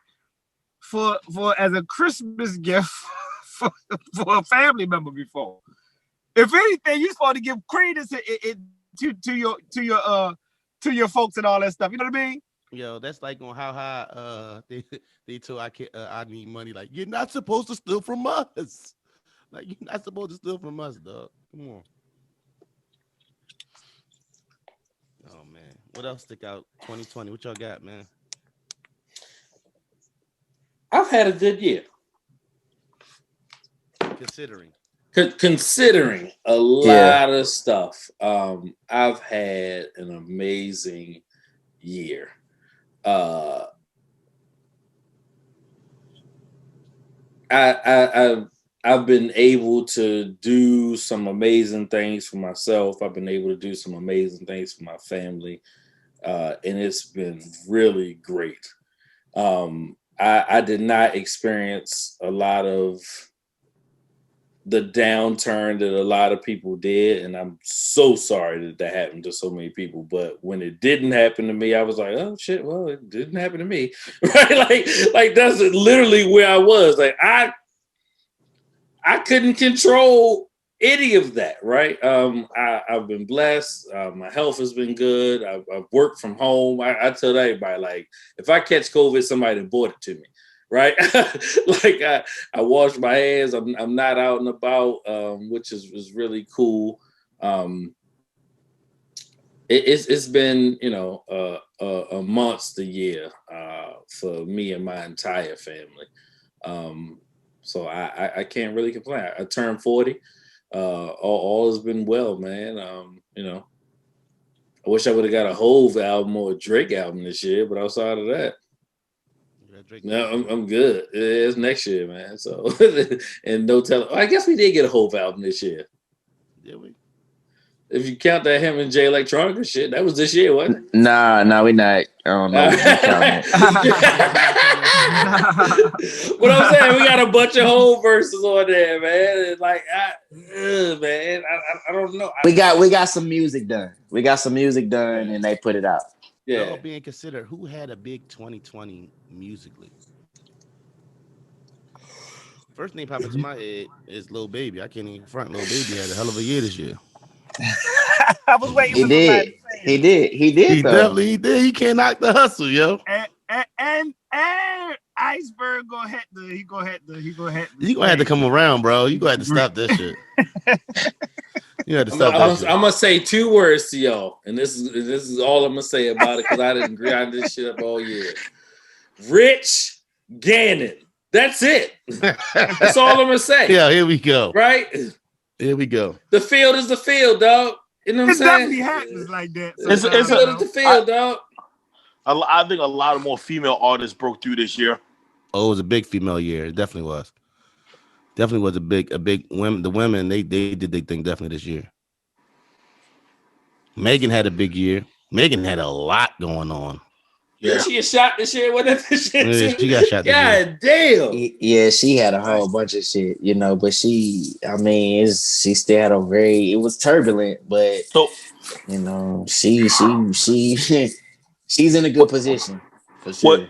for as a Christmas gift for a family member before. If anything, you're supposed to give credence to your folks and all that stuff. You know what I mean? Yo, that's like on how high they told I need money. Like, you're not supposed to steal from us. Like, you're not supposed to steal from us, dog. Come on. Oh man, what else stick out 2020? What y'all got, man? I've had a good year. Considering a lot of stuff, I've had an amazing year. I've been able to do some amazing things for myself. I've been able to do some amazing things for my family, and it's been really great. I did not experience a lot of the downturn that a lot of people did, and I'm so sorry that happened to so many people. But when it didn't happen to me, I was like, oh shit, well, it didn't happen to me. Right? Like that's literally where I was. Like I couldn't control any of that, right? I've been blessed. My health has been good. I've worked from home. I tell everybody, like, if I catch COVID, somebody brought it to me, right? Like I wash my hands. I'm not out and about, which is really cool. It's been, you know, a monster year for me and my entire family. So I can't really complain. I turned 40. All has been well, man. You know, I wish I would have got a Hove album or a Drake album this year, but outside of that, no, I'm good. It's next year, man. So and no telling. I guess we did get a Hove album this year. Did we? If you count that him and Jay Electronica shit, that was this year, wasn't it? Nah, we not. I don't know. What I'm saying, we got a bunch of whole verses on there, man. And like, man, I don't know. We got some music done. And they put it out. Yeah. All being considered, who had a big 2020 musically? First name popping to my head is Lil Baby. I can't even front. Lil Baby had a hell of a year this year. I was waiting. He did. He definitely did. He can't knock the hustle, yo. And Iceberg gonna have to. He gonna have to come around, bro. You gonna have to stop this shit. You have to stop that shit. I'm gonna say 2 words to y'all, and this is all I'm gonna say about it because I didn't grind this shit up all year. Rich Gannon. That's it. That's all I'm gonna say. Yeah, here we go. Right. Here we go. The field is the field, dog. You know what I'm saying? It definitely happens like that. It's the field, dog. I think a lot of more female artists broke through this year. Oh, it was a big female year. It definitely was. Definitely was a big women. The women they did their thing definitely this year. Megan had a big year. Megan had a lot going on. Yeah, she got shot this year. What that shit? Yeah, she got shot this year. God damn. Yeah, she had a whole bunch of shit, you know. But she still had it was turbulent, but you know, she's in a good position for sure.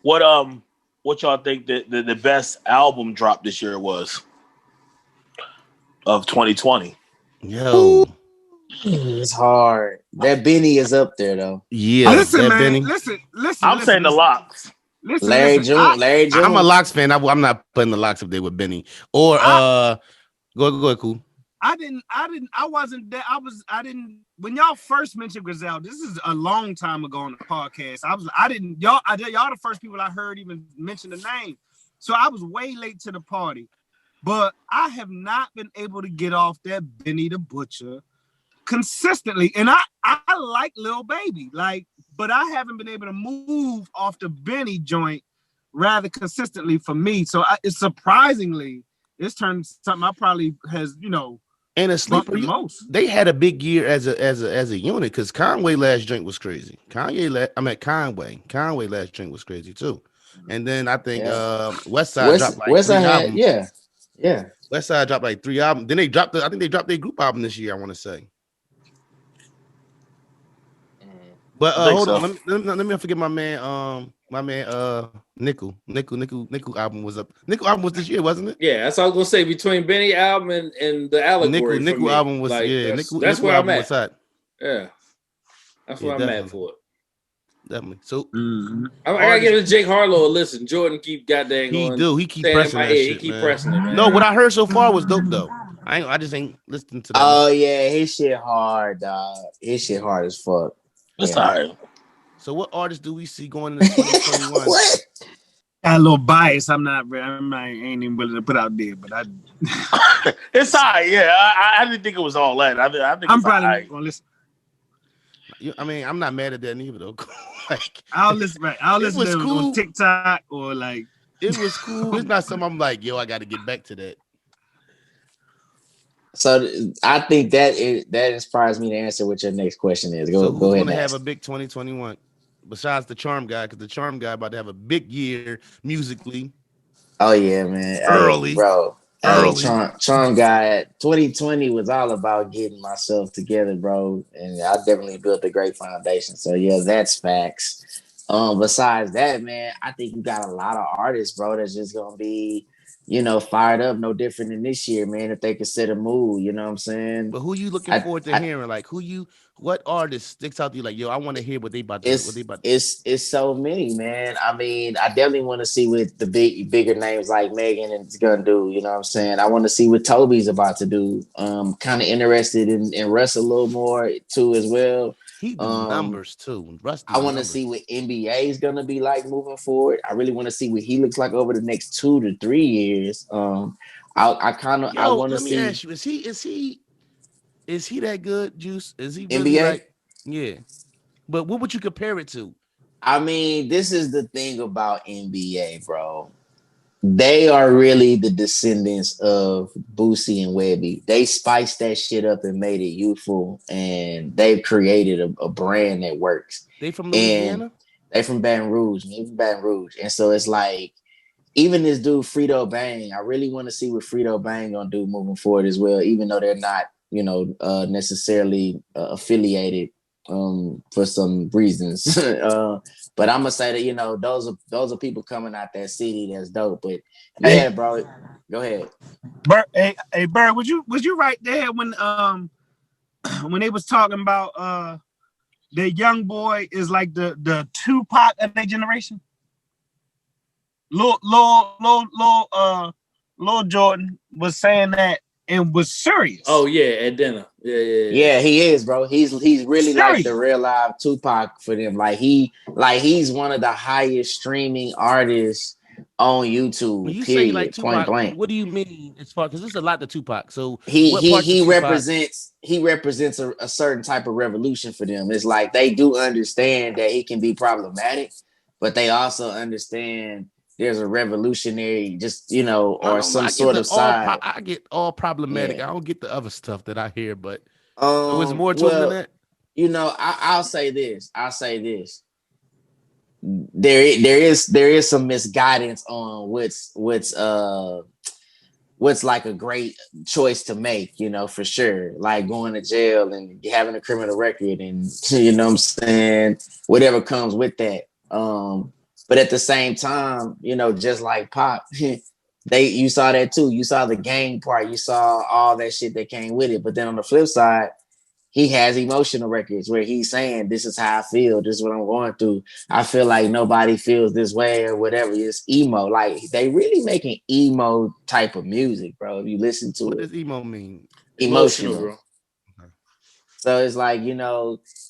What y'all think the best album drop this year was of 2020? Yo. It's hard. That Benny is up there though. Yeah, listen, man. Benny. Listen. I'm saying the Locks. Larry June. I'm a Locks fan. I'm not putting the Locks up there with Benny or go ahead, cool. I wasn't there. I didn't when y'all first mentioned Grizel. This is a long time ago on the podcast. Y'all the first people I heard even mention the name. So I was way late to the party. but I have not been able to get off that Benny the Butcher consistently. And I like Lil Baby, like, but I haven't been able to move off the Benny joint rather consistently for me. So it's surprisingly, it's turned something I probably has, and a sleeper. Most. They had a big year as a unit because Conway last drink was crazy. Conway last drink was crazy too. And then I think Westside dropped like 3 albums. Yeah. Westside dropped like 3 albums. Then they dropped I think they dropped their group album this year, I want to say. But hold on, let me forget my man Nickel album was up. Nickel album was this year, wasn't it? Yeah, that's what I was gonna say. Between Benny album and the Allegory, Nickel album was like, that's where I'm at. Yeah, that's where I'm at for it. Definitely. So I gotta give Jake Harlow a listen. Jordan keep goddamn going. He keep pressing that shit, He keep pressing it, man. No, what I heard so far was dope though. I just ain't listening to that. Oh yeah, his shit hard, dog. His shit hard as fuck. It's all right. So what artists do we see going into 2021? What? Got a little bias. I ain't even willing to put out there, but it's all right. Yeah, I didn't think it was all that. I think I'm probably not gonna listen. I mean, I'm not mad at that neither though. Like, I'll listen to it on TikTok or like. It was cool. It's not something I'm like, yo, I got to get back to that. So I think that inspires me to answer what your next question is. Go ahead. Who's gonna have a big 2021 besides the Charm Guy? Because the Charm Guy about to have a big year musically. Oh yeah, man. Early, bro. Charm Guy. 2020 was all about getting myself together, bro, and I definitely built a great foundation. So yeah, that's facts. Besides that, man, I think you got a lot of artists, bro, that's just gonna be, fired up, no different than this year, man, if they could set a mood, you know what I'm saying? But who you looking forward to hearing? Like what artist sticks out to you? Like, yo, I want to hear what they about to do. It's so many, man. I mean, I definitely want to see what the bigger names like Megan is gonna do, you know what I'm saying? I want to see what Toby's about to do. Kind of interested in Russ a little more too as well. He do numbers too. I want to see what NBA is gonna be like moving forward. I really want to see what he looks like over the next 2 to 3 years. I want to see. Let me ask you: is he that good, Juice? Is he really NBA? Yeah, but what would you compare it to? I mean, this is the thing about NBA, bro. They are really the descendants of Boosie and Webby. They spiced that shit up and made it youthful, and they've created a brand that works. They from Louisiana? They from Baton Rouge. And so it's like, even this dude Frito Bang, I really want to see what Frito Bang gonna do moving forward as well, even though they're not, necessarily affiliated for some reasons. But I'm gonna say that those are people coming out that city that's dope. But yeah, bro, go ahead. Bert, hey, Bert, was you right there when they was talking about the young boy is like the Tupac of their generation? Lil Jordan was saying that and was serious. Oh yeah, at dinner. Yeah, he is, bro. He's really serious. Like the real live Tupac for them. Like he's one of the highest streaming artists on YouTube. When you period, say like Tupac, blank. What do you mean as far? Because there's a lot to Tupac. So he represents a certain type of revolution for them. It's like they do understand that he can be problematic, but they also understand there's a revolutionary, or some sort of side. I get all problematic. Yeah. I don't get the other stuff that I hear, but there was more to it than that. I'll say this. There is some misguidance on what's like a great choice to make, for sure. Like going to jail and having a criminal record and what I'm saying, whatever comes with that. But at the same time, just like Pop, you saw that too. You saw the gang part. You saw all that shit that came with it. But then on the flip side, he has emotional records where he's saying, this is how I feel. This is what I'm going through. I feel like nobody feels this way or whatever. It's emo. Like they really making emo type of music, bro. If you listen to what it. What does emo mean? Emotional, bro. So it's like,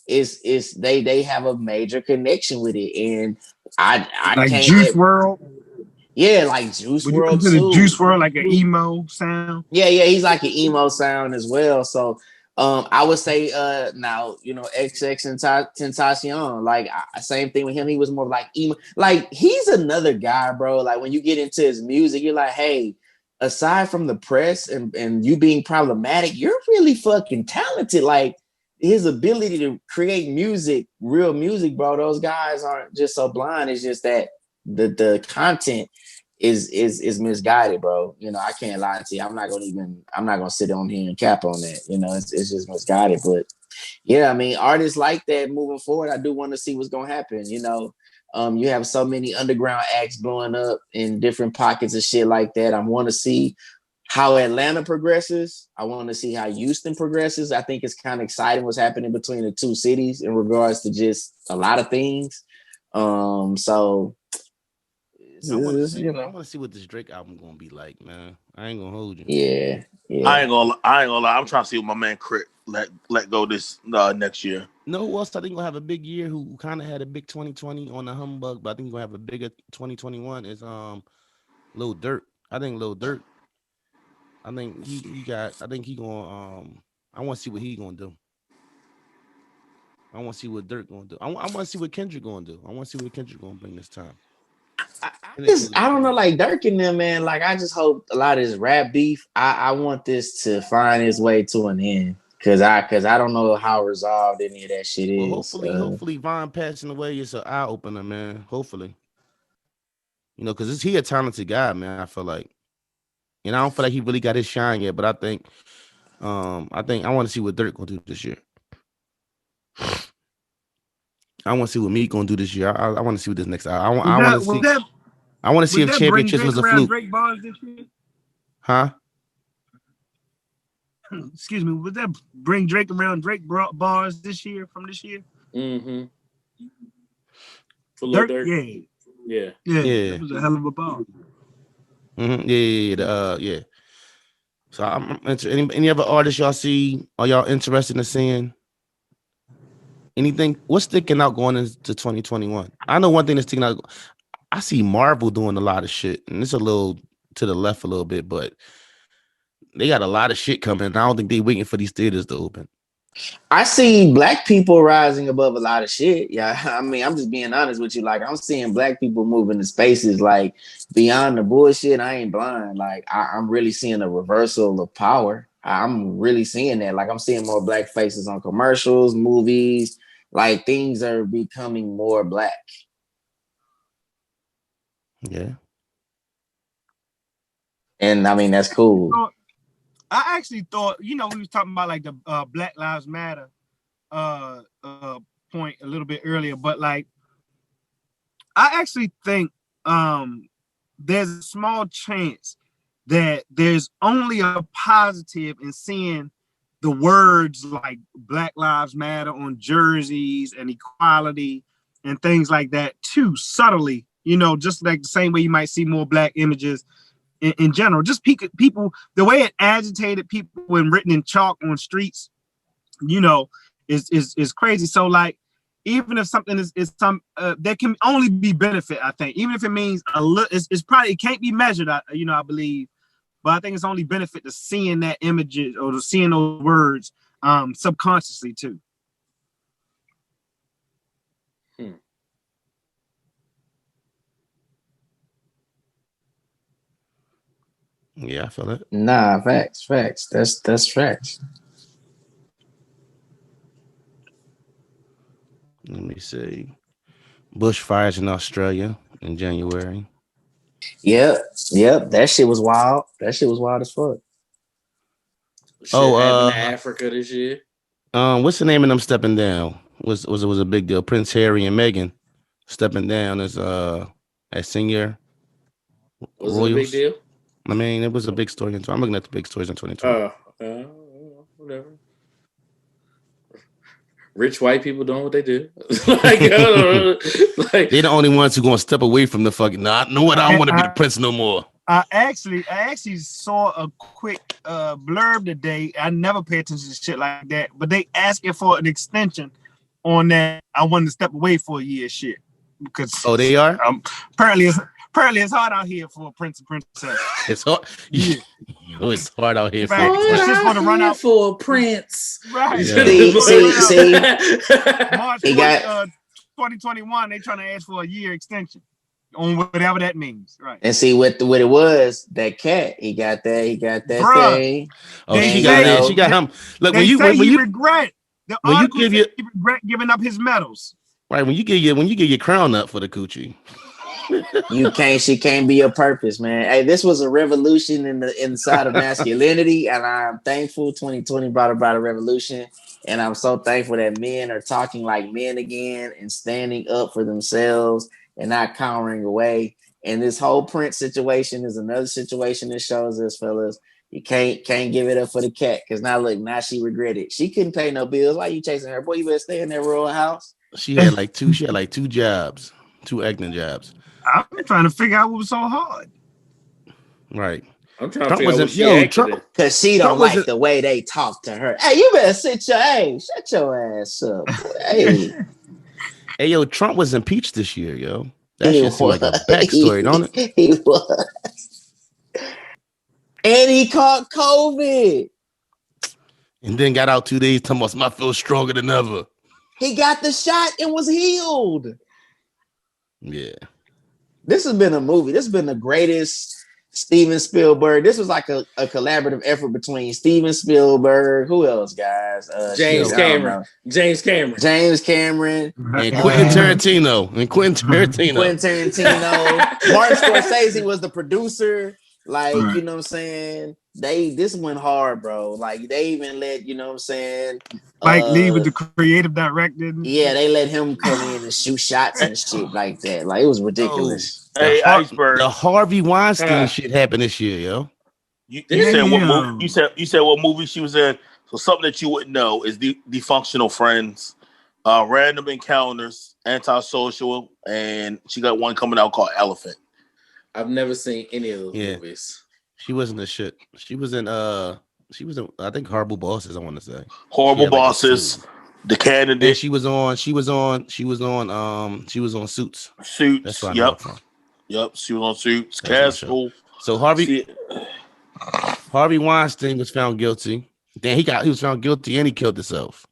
it's they have a major connection with it. And I like can't Juice WRLD. Yeah, like Juice Would you World consider too. Juice World like an emo sound? Yeah, he's like an emo sound as well. So I would say now, XX and Tentacion, like same thing with him. He was more like emo. Like he's another guy, bro. Like when you get into his music, you're like, hey, aside from the press and you being problematic, you're really fucking talented. Like his ability to create music, real music, bro. Those guys aren't just so blind. It's just that the content is misguided, bro. I can't lie to you. I'm not gonna sit on here and cap on that. It's just misguided. But yeah, I mean, artists like that moving forward, I do want to see what's gonna happen. You have so many underground acts blowing up in different pockets of shit like that. I want to see how Atlanta progresses. I want to see how Houston progresses. I think it's kind of exciting what's happening between the two cities in regards to just a lot of things. So I want to see what this Drake album gonna be like, man. I ain't gonna hold you. Yeah. I ain't gonna lie. I'm trying to see what my man Crit let go this next year. No, who else I think gonna have a big year? Who kind of had a big 2020 on the humbug, but I think gonna have a bigger 2021 is Lil Durk. I think Lil Durk. I think I think he gonna I want to see what he gonna do. I want to see what Durk gonna do. I want to see what Kendrick gonna do. I want to see what Kendrick gonna bring this time. I don't know, like Durk and them, man. Like I just hope a lot of this rap beef. I want this to find its way to an end because I don't know how resolved any of that shit is. Well, hopefully, Von passing away is an eye opener, man. Hopefully, because he a talented guy, man. I feel like, I don't feel like he really got his shine yet, but I think I want to see what Durk gonna do this year. I want to see what Meek gonna do this year. I want to see what this next. I want to see. I want to see if Championships was a fluke. Drake bars this year? Huh? Excuse me. Would that bring Drake around Drake bars this year from this year? Mm-hmm. For Dirk, yeah. That was a hell of a bar. Mm-hmm. Yeah. So I'm any other artists y'all see? Are y'all interested in seeing anything? What's sticking out going into 2021? I know one thing that's sticking out. I see Marvel doing a lot of shit, and it's a little to the left a little bit, but they got a lot of shit coming. And I don't think they waiting for these theaters to open. I see Black people rising above a lot of shit. Yeah, I mean, I'm just being honest with you. Like, I'm seeing Black people moving to spaces like beyond the bullshit. I ain't blind. Like, I'm really seeing a reversal of power. I'm really seeing that. Like, I'm seeing more Black faces on commercials, movies. Like, things are becoming more Black. Yeah. And I mean, that's cool. I actually thought, we was talking about like the Black Lives Matter point a little bit earlier, but like, I actually think there's a small chance that there's only a positive in seeing the words like Black Lives Matter on jerseys and equality and things like that too, subtly. Just like the same way you might see more Black images in general. Just people, the way it agitated people when written in chalk on streets, is crazy. So like, even if something is some, there can only be benefit, I think. Even if it means a little, it's probably, it can't be measured, I believe. But I think it's only benefit to seeing that images or to seeing those words subconsciously too. Yeah, I feel it. Nah, facts. That's facts. Let me see. Bushfires in Australia in January. Yep. That shit was wild. That shit was wild as fuck. Shit happened in Africa this year. What's the name of them stepping down? Was a big deal. Prince Harry and Meghan stepping down as senior. Was it a big deal? I mean, it was a big story. I'm looking at the big stories in 2020. Whatever. Rich white people doing what they do. They're the only ones who gonna step away from the fucking. Nah, know what? I don't want to be the prince no more. I actually saw a quick blurb today. I never pay attention to shit like that, but they asking for an extension on that. I wanted to step away for a year, shit. Because they are Apparently, it's hard out here for a prince and princess. It's hard. Yeah. It's hard out here. Right. It's just want to run out for a prince. Right. Yeah. See. March He 2021, they trying to ask for a year extension on whatever that means. Right. And see what it was, that cat. He got that Bruh. thing. Oh, They she say- got him. Look, They say he regret. The when you article give said your- he regret giving up his medals. right when you get your crown up for the coochie. She can't be your purpose, man. Hey, this was a revolution in the inside of masculinity, and I'm thankful 2020 brought about a revolution. And I'm so thankful that men are talking like men again and standing up for themselves and not cowering away. And this whole Prince situation is another situation that shows us, fellas, you can't give it up for the cat. Because now she regretted. She couldn't pay no bills. Why you chasing her? Boy, you better stay in that royal house. She had like two jobs, 2 acting jobs. I'm trying to figure out what was so hard. Right. I'm trying Trump to figure out what she wasn't- yo, acted Trump- in. Because she Trump don't like wasn't- the way they talk to her. Hey, you better shut your ass up. Hey. Hey, yo, Trump was impeached this year, yo. That He shit seemed like a was. backstory, don't it? He was. And he caught COVID. And then got out 2 days talking about I feel stronger than ever. He got the shot and was healed. Yeah. This has been a movie. This has been the greatest Steven Spielberg. This was like a collaborative effort between Steven Spielberg. Who else, guys? James I don't Cameron. know. James Cameron. James Cameron. And Quentin Tarantino. Quentin Tarantino. Martin Scorsese was the producer. Like, Right. you know what I'm saying? This went hard, bro. Like, they even let, you know what I'm saying? Mike Lee with the creative director. Yeah, they let him come in and shoot shots and shit like that. Like, it was ridiculous. Hey, Iceberg. The Harvey Weinstein shit happened this year, yo. You said what movie? You said what movie she was in. So something that you wouldn't know is Dysfunctional Friends, Random Encounters, Antisocial, and she got one coming out called Elephant. I've never seen any of those movies. She wasn't the shit. She was in I think Horrible Bosses, I want to say. Horrible Bosses, The Candidate. And she was on Suits. Suits. That's why I know her from. Yep, she was on Suits. That's Castle. So Harvey Weinstein was found guilty. Then he was found guilty and he killed himself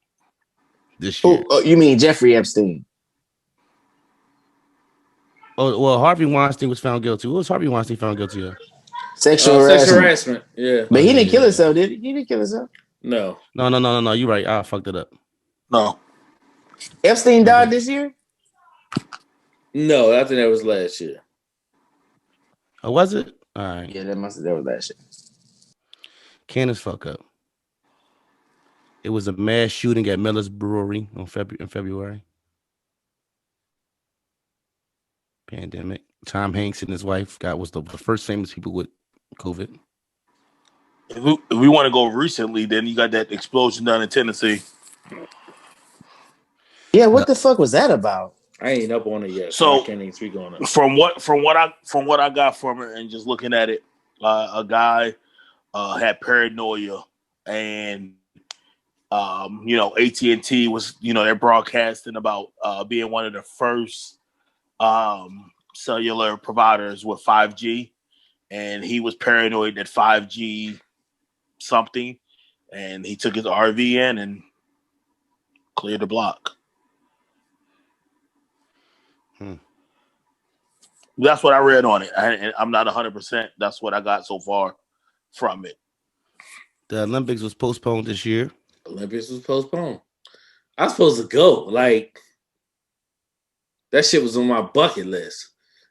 this year. Oh, you mean Jeffrey Epstein? Oh, well, Harvey Weinstein was found guilty. What was Harvey Weinstein found guilty of? Sexual harassment. Yeah. But he didn't kill himself, did he? He didn't kill himself. No. No. You're right. I fucked it up. No. Epstein died this year? No, I think that was last year. Oh, was it? All right. Yeah, that was last year. Candace fuck up. It was a mass shooting at Miller's Brewery in February. Pandemic. Tom Hanks and his wife was the first famous people with COVID. If we want to go recently, then you got that explosion down in Tennessee. Yeah, what the fuck was that about? I ain't up on it yet, so I can't even speak on it. From what I got from it and just looking at it, a guy had paranoia, and AT&T was they're broadcasting about being one of the first cellular providers with 5G, and he was paranoid that 5G something, and he took his RV in and cleared the block. That's what I read on it. I'm not 100%. That's what I got so far from it. The Olympics was postponed this year. Olympics was postponed. I was supposed to go. Like, that shit was on my bucket list.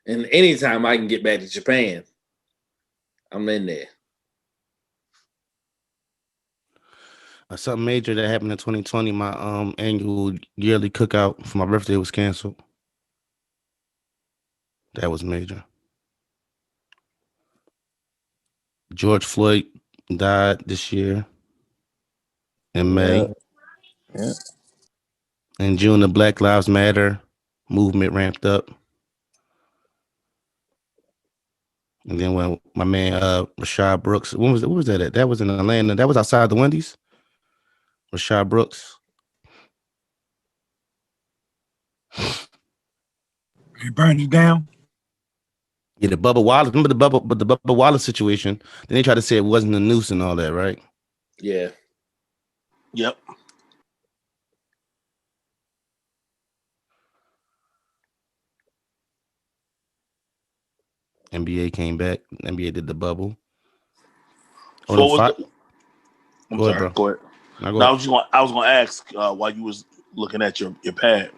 And anytime I can get back to Japan, I'm in there. Something major that happened in 2020. My annual yearly cookout for my birthday was canceled. That was major. George Floyd died this year in May. Yeah. In June, the Black Lives Matter movement ramped up. And then when my man Rashad Brooks, what was that at? That was in Atlanta. That was outside the Wendy's. Rashad Brooks. He burned it down. Yeah, the Bubba Wallace. Remember the Bubba Wallace situation? Then they tried to say it wasn't a noose and all that, right? Yeah. Yep. NBA came back. NBA did the bubble. So what was the? I'm Go ahead, sorry. bro. Go ahead. Now go No, ahead. I was going to ask while you was looking at your pad.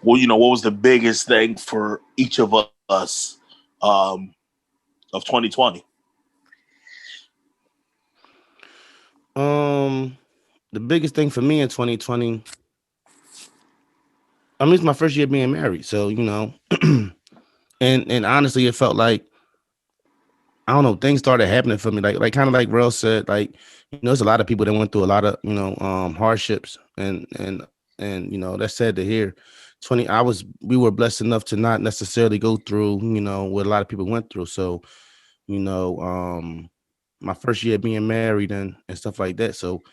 Well, what was the biggest thing for each of us of 2020? The biggest thing for me in 2020. I mean, it's my first year being married, so and honestly, it felt like I don't know, things started happening for me, like kind of like Rel said, like there's a lot of people that went through a lot of hardships, and that's sad to hear. We were blessed enough to not necessarily go through what a lot of people went through. So you know, my first year being married and stuff like that. So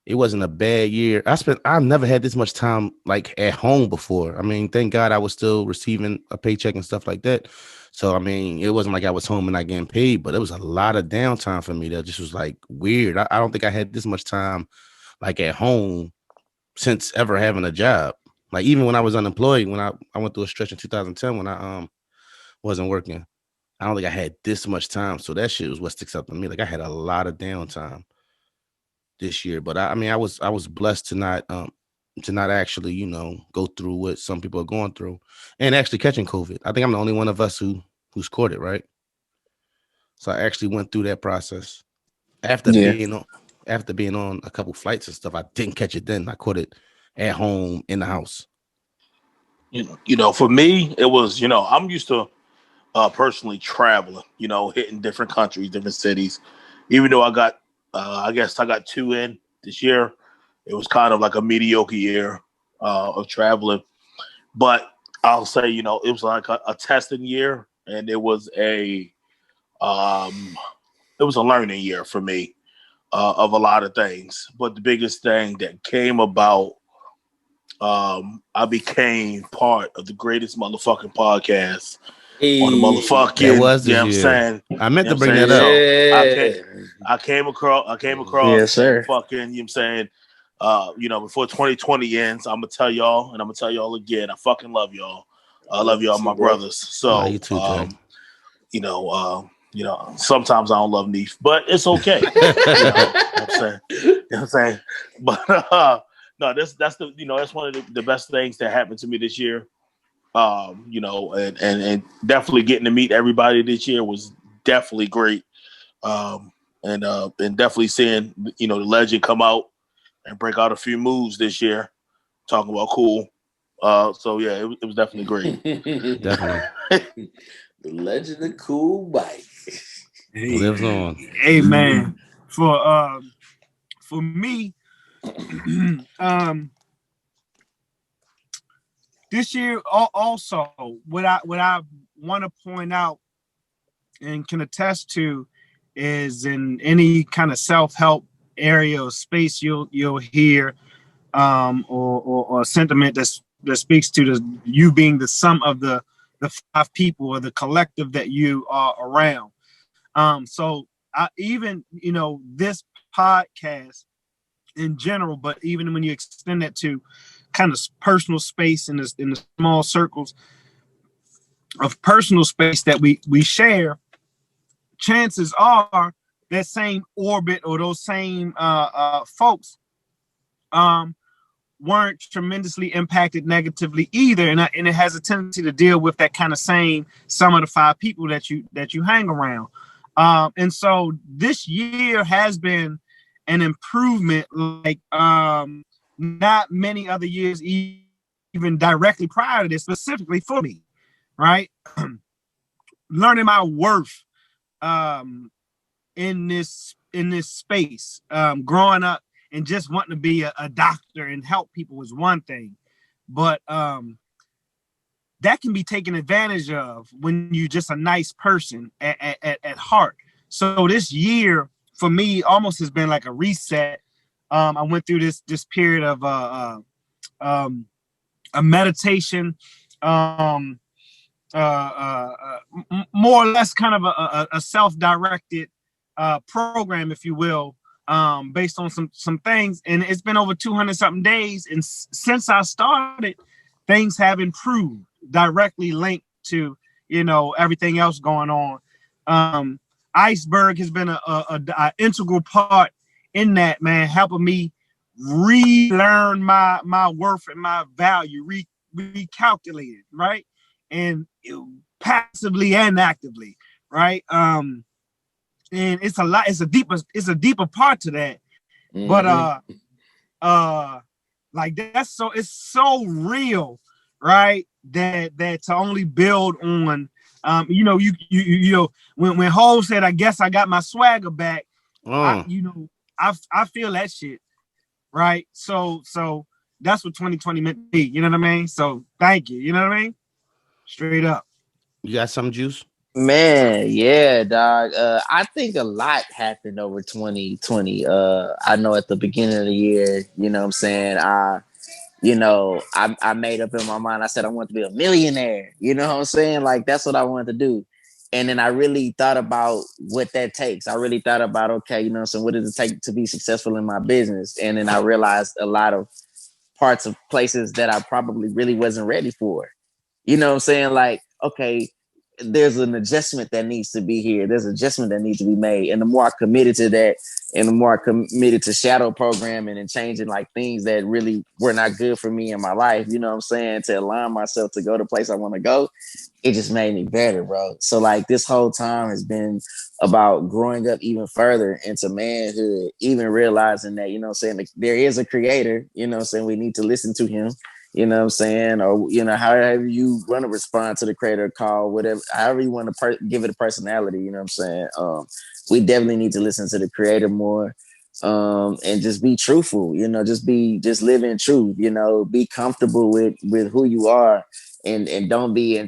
it wasn't a bad year. I've never had this much time like at home before. I mean, thank God I was still receiving a paycheck and stuff like that. So I mean, it wasn't like I was home and not getting paid, but it was a lot of downtime for me that just was like weird. I don't think I had this much time like at home since ever having a job. Like even when I was unemployed, when I went through a stretch in 2010 when I wasn't working. I don't think I had this much time. So that shit was what sticks out to me. Like I had a lot of downtime this year, but I mean, I was blessed to not actually go through what some people are going through and actually catching COVID. I think I'm the only one of us who's caught it, right? So I actually went through that process after Yeah. being on a couple flights and stuff. I didn't catch it then. I caught it at home in the house. For me, it was I'm used to personally traveling. Hitting different countries, different cities. Even though I guess I got two in this year. It was kind of like a mediocre year of traveling, but I'll say it was like a testing year, and um, it was a learning year for me of a lot of things. But the biggest thing that came about, I became part of the greatest motherfucking podcast on the motherfucking. That was You this know what I'm year. saying? I meant to You know what bring I'm that saying? up. So I came Yes, across and sir. fucking, you know what I'm saying? Before 2020 ends, I'm gonna tell y'all, and I'm gonna tell y'all again, I fucking love y'all. I love y'all, my brothers. Love So, you too, Jay. Sometimes I don't love Neef, but it's okay. You know what I'm saying? But no, that's that's one of the best things that happened to me this year. And definitely getting to meet everybody this year was definitely great. And definitely seeing the legend come out and break out a few moves this year, talking about cool. So yeah, it was definitely great. Definitely. The legend of Cool Mike. Lives on. Hey man, for me, this year also what I want to point out and can attest to is in any kind of self-help area or space you'll hear or sentiment that speaks to you being the sum of the five people or the collective that you are around. So I even this podcast in general, but even when you extend that to kind of personal space in the small circles of personal space that we share, chances are that same orbit or those same folks weren't tremendously impacted negatively either, and it has a tendency to deal with that kind of same some of the five people that you hang around. And so this year has been an improvement like not many other years even directly prior to this, specifically for me, right? Learning my worth in this space, growing up and just wanting to be a doctor and help people was one thing, but that can be taken advantage of when you're just a nice person at heart. So this year for me almost has been like a reset. I went through this period of a meditation more or less kind of a self-directed program, if you will, based on some things. And it's been over 200 something days, and since I started, things have improved, directly linked to everything else going on. Iceberg has been a integral part in that, man, helping me relearn my worth and my value, recalculate it, right? And passively and actively, right? And it's a lot, it's a deeper part to that. But like it's so real, right? That to only build on when Hov said, I guess I got my swagger back, I feel that shit, right? So that's what 2020 meant to me, you know what I mean? So thank you, you know what I mean? Straight up. You got some juice? Man, yeah, dog. I think a lot happened over 2020. I know at the beginning of the year, you know what I'm saying, I made up in my mind. I said I want to be a millionaire. You know what I'm saying? Like that's what I wanted to do. And then I really thought about what that takes. I really thought about, okay, you know, so what does it take to be successful in my business? And then I realized a lot of parts of places that I probably really wasn't ready for. You know what I'm saying? Like, okay, there's an adjustment that needs to be here. There's an adjustment that needs to be made. And the more I committed to that, and the more I committed to shadow programming and changing like things that really were not good for me in my life, you know what I'm saying, to align myself to go the place I want to go, it just made me better, bro. So like this whole time has been about growing up even further into manhood, even realizing that, you know what I'm saying, there is a creator, you know what I'm saying, we need to listen to him. You know what I'm saying? Or, you know, however you want to respond to the creator call, whatever, however you want to give it a personality, you know what I'm saying? We definitely need to listen to the creator more, and just be truthful, you know, just live in truth, you know, be comfortable with who you are, and don't be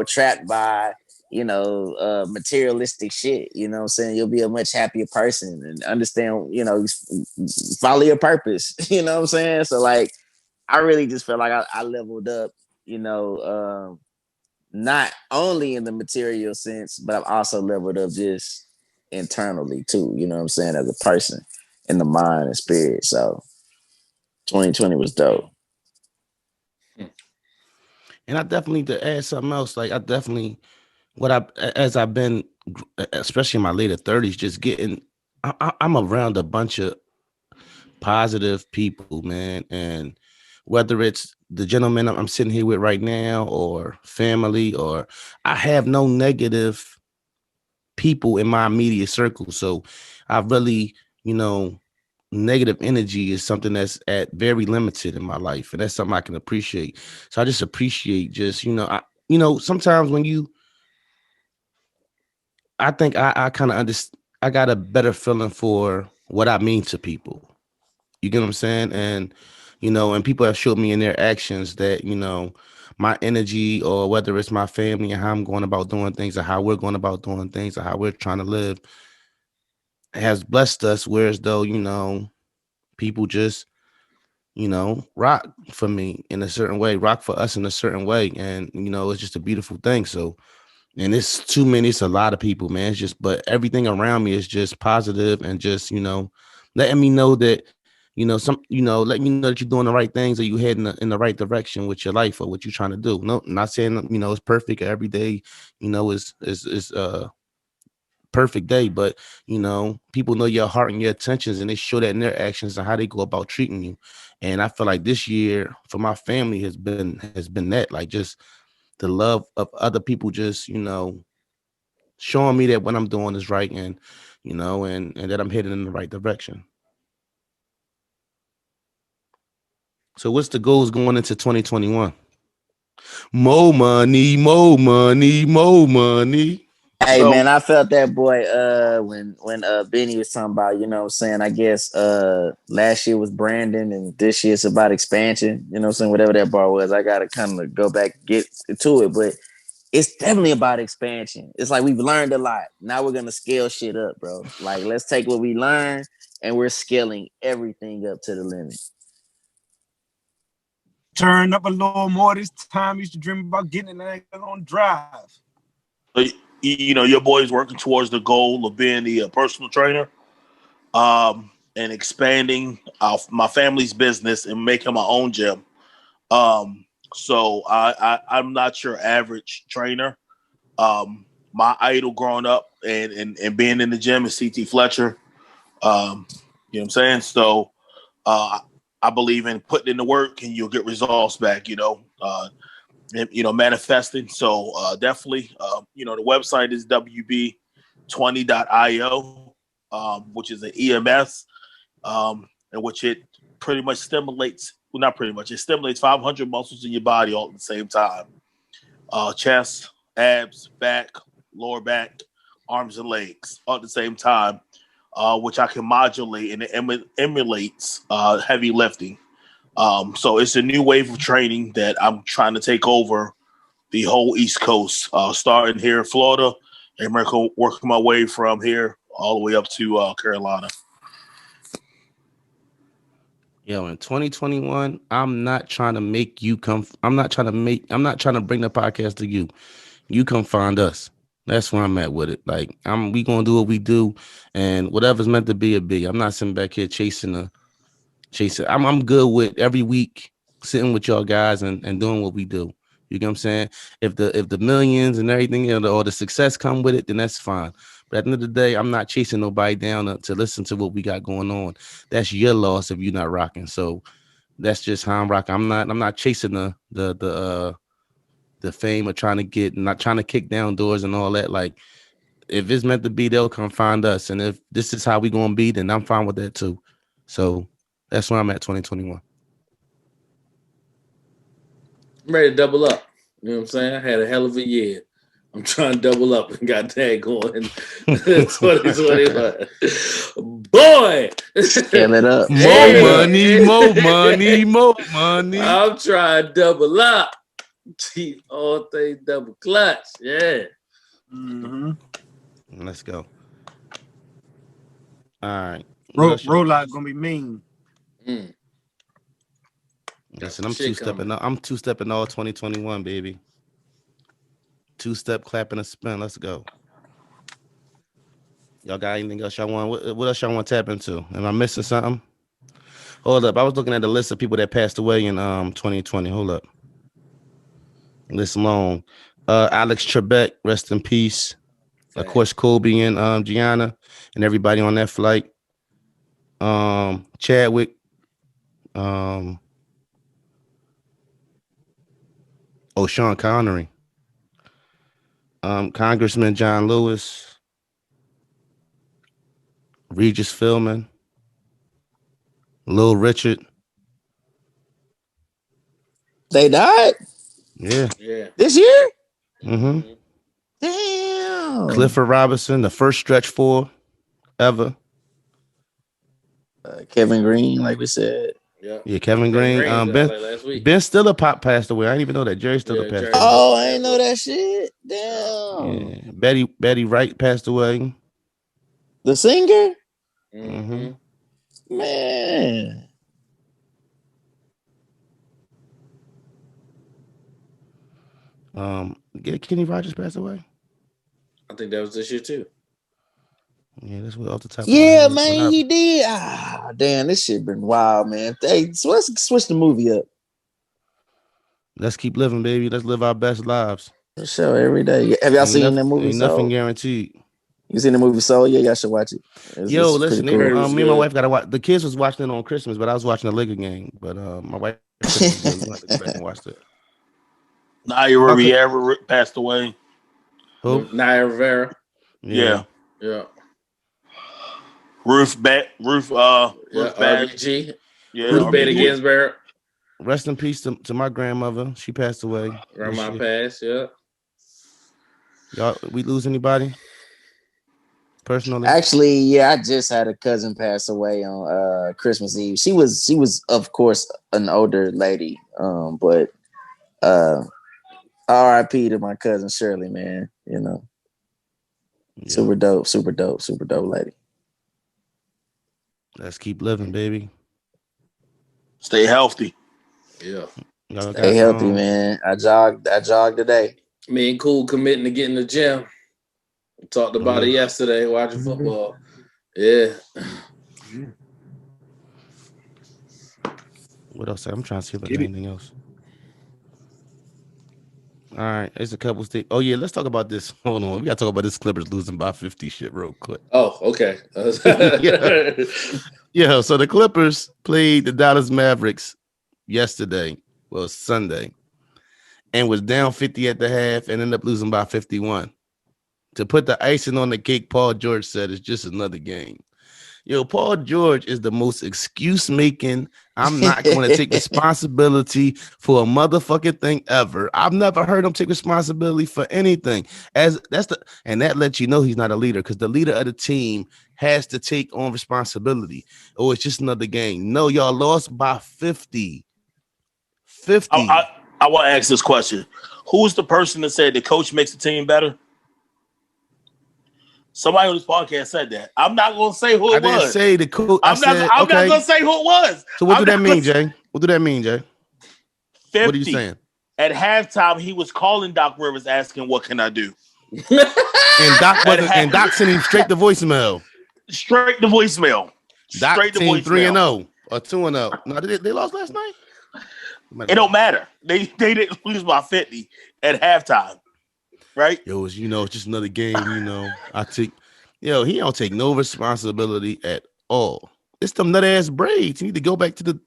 trapped by, materialistic shit, you know what I'm saying? You'll be a much happier person and understand, you know, follow your purpose, you know what I'm saying? So like, I really just felt like I leveled up, you know, not only in the material sense, but I've also leveled up just internally too, you know what I'm saying, as a person in the mind and spirit. So 2020 was dope. And I definitely, to add something else, like I definitely, as I've been, especially in my later 30s, just getting, I'm around a bunch of positive people, man. And whether it's the gentleman I'm sitting here with right now, or family, or I have no negative people in my immediate circle. So I really, negative energy is something that's at very limited in my life, and that's something I can appreciate. So I just appreciate just, sometimes when I think I kind of understand, I got a better feeling for what I mean to people. You get what I'm saying? And, and people have showed me in their actions that, my energy, or whether it's my family and how I'm going about doing things, or how we're going about doing things, or how we're trying to live, has blessed us. Whereas though, people just, rock for me in a certain way, rock for us in a certain way. And, it's just a beautiful thing. So, and it's too many, it's a lot of people, man. It's just, but everything around me is just positive, and just, letting me know that, letting you know that you're doing the right things, or you heading in the right direction with your life, or what you're trying to do. No, I'm not saying, it's perfect every day, is perfect day, but people know your heart and your intentions, and they show that in their actions and how they go about treating you. And I feel like this year for my family has been that, like, just the love of other people, just showing me that what I'm doing is right, and and that I'm heading in the right direction. So what's the goals going into 2021? More money, more money, more money. Hey So man, I felt that boy when Benny was talking about, you know what I'm saying, I guess last year was Brandon and this year's about expansion, you know what I'm saying, whatever that bar was. I gotta kind of go back get to it, but it's definitely about expansion. It's like we've learned a lot. Now we're gonna scale shit up, bro. Like let's take what we learned and we're scaling everything up to the limit. turned up a little more this time. Used to dream about getting in that on drive. You know, your boy's working towards the goal of being the personal trainer, and expanding my family's business and making my own gym. So I'm not your average trainer. My idol growing up and being in the gym is CT Fletcher. You know what I'm saying? So I believe in putting in the work and you'll get results back, you know, manifesting. So definitely, the website is wb20.io, which is an EMS, in which it pretty much stimulates, well, not pretty much, it stimulates 500 muscles in your body all at the same time. Chest, abs, back, lower back, arms and legs all at the same time, which I can modulate, and it emulates heavy lifting. So it's a new wave of training that I'm trying to take over the whole East Coast, starting here in Florida and working my way from here all the way up to Carolina. Yo, in 2021, I'm not trying to make you come. I'm not trying to bring the podcast to you. You come find us. That's where I'm at with it. Like, we gonna do what we do, and whatever's meant to be, it be. I'm not sitting back here chasing. I'm good with every week sitting with y'all guys and doing what we do. You get what I'm saying? If the millions and everything or the success come with it, then that's fine. But at the end of the day, I'm not chasing nobody down to listen to what we got going on. That's your loss if you're not rocking. So that's just how I'm rocking. I'm not chasing the fame or not trying to kick down doors and all that. Like, if it's meant to be, they'll come find us. And if this is how we gonna be, then I'm fine with that too. So that's where I'm at 2021. I'm ready to double up. You know what I'm saying? I had a hell of a year. I'm trying to double up and got that going. 2021. Boy! Scale it up. More money. I'm trying to double up. All things double clutch. Yeah. Mm-hmm. Let's go. All right. Roll out gonna be mean. Listen, I'm two-stepping all 2021, baby. Two-step clapping a spin. Let's go. Y'all got anything else y'all want? What else y'all want to tap into? Am I missing something? Hold up. I was looking at the list of people that passed away in 2020. Hold up. List long. Alex Trebek, rest in peace. Of course, Kobe and Gianna and everybody on that flight. Chadwick. Sean Connery. Congressman John Lewis. Regis Philbin. Lil Richard. They died? Yeah. This year? Mm-hmm. Damn. Clifford Robinson, the first stretch four ever. Kevin Green, like we said. Yeah, Kevin Green. Ben Stiller passed away. I didn't even know that. Jerry Stiller passed away. Oh, I didn't know that shit. Damn. Yeah. Betty Wright passed away. The singer? Mm-hmm. Man. Kenny Rogers passed away. I think that was this year too. Yeah, that's what off the top. Yeah, man, he did. Damn, this shit been wild, man. Hey, so let's switch the movie up. Let's keep living, baby. Let's live our best lives. For sure, every day. Have y'all seen that movie? Ain't nothing guaranteed. You seen the movie Soul? Yeah, y'all should watch it. Listen, cool. Me and my wife gotta watch. The kids was watching it on Christmas, but I was watching the Laker game. But my wife watched it. Naya Rivera passed away. Who? Naya Rivera. Yeah. Ruth RBG. Yeah, Ruth Bader Ginsburg. Rest in peace to my grandmother. She passed away. Grandma passed. Yeah. Y'all, we lose anybody? Personally? Actually, yeah, I just had a cousin pass away on Christmas Eve. She was of course an older lady, but R.I.P. to my cousin Shirley, man. You know, super dope lady. Let's keep living, baby. Stay healthy. Yeah. Stay healthy, man. I jogged today. Me and Cool committing to get in the gym. We talked about it yesterday watching football. Yeah. What else? I'm trying to see if there's anything else. All right, there's a couple things. Oh yeah, let's talk about this. Hold on, we gotta talk about this Clippers losing by 50 shit real quick. Oh, okay. Yeah. So the Clippers played the Dallas Mavericks yesterday, well Sunday, and was down 50 at the half and ended up losing by 51. To put the icing on the cake, Paul George said it's just another game. Yo, Paul George is the most excuse making. I'm not going to take responsibility for a motherfucking thing ever. I've never heard him take responsibility for anything. And that lets you know he's not a leader, because the leader of the team has to take on responsibility. Oh, it's just another game. No, y'all lost by 50. 50. I want to ask this question. Who's the person that said the coach makes the team better? Somebody on this podcast said that. I'm not going to say who it was. I didn't say the coach. I'm not going to say who it was. So what do that mean, Jay? What do that mean, Jay? 50. What are you saying? At halftime, he was calling Doc Rivers asking, what can I do? and Doc sent him straight to voicemail. Straight to voicemail. Doc straight to voicemail. 3-0 or 2-0. No, they lost last night? It don't matter. They didn't lose by 50 at halftime. Right? Yo, it's just another game, he don't take no responsibility at all. It's them nut ass braids. You need to go back to the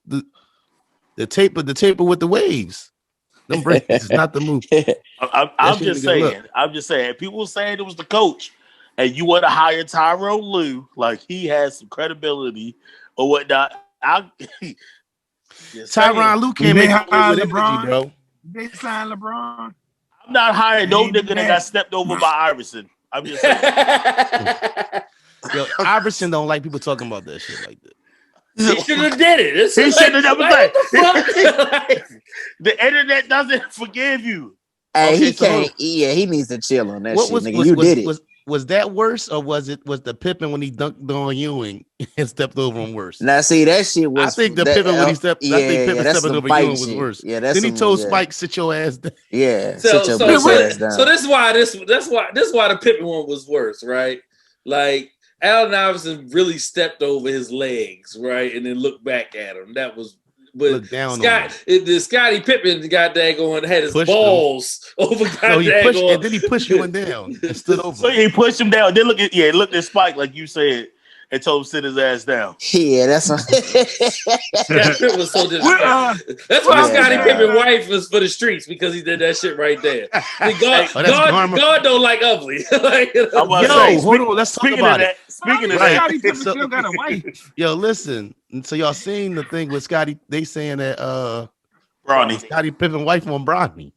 taper with the waves. Them braids is not the move. I'm just saying. People saying it was the coach, and you want to hire Tyronn Lue like he has some credibility or whatnot. Tyronn Lue can't make LeBron, bro. They signed LeBron. I'm not hiring no nigga that got stepped over by Iverson. I'm just saying. Yo, Iverson don't like people talking about that shit like that. He should have did it. He should have never done it. The internet doesn't forgive you. Hey, he can't. He needs to chill on that shit, nigga. You did it. Was that worse, or was the Pippen when he dunked on Ewing and stepped over him worse? Now, see, that shit was. I think the Pippen when he stepped. I think Pippen stepping over Ewing was worse. Yeah, then he told Spike, "Sit your ass down." Yeah, sit your ass down. So this is why the Pippen one was worse, right? Like Allen Iverson really stepped over his legs, right, and then looked back at him. That was. But Scottie Pippen, the goddamn going had his balls over goddamn. And then he pushed Ewing down and stood over. So he pushed him down. Then looked at Spike like you said, and told him to sit his ass down. Yeah, that's that was so disrespectful. That's why Scottie Pippen's wife was for the streets, because he did that shit right there. God don't like ugly. Hold on, let's talk about it. Speaking of that, Scottie Pippen still got a wife. Yo, listen. So y'all seen the thing with Scottie? They saying that Bronny, Scottie Pippen wife on Bronny,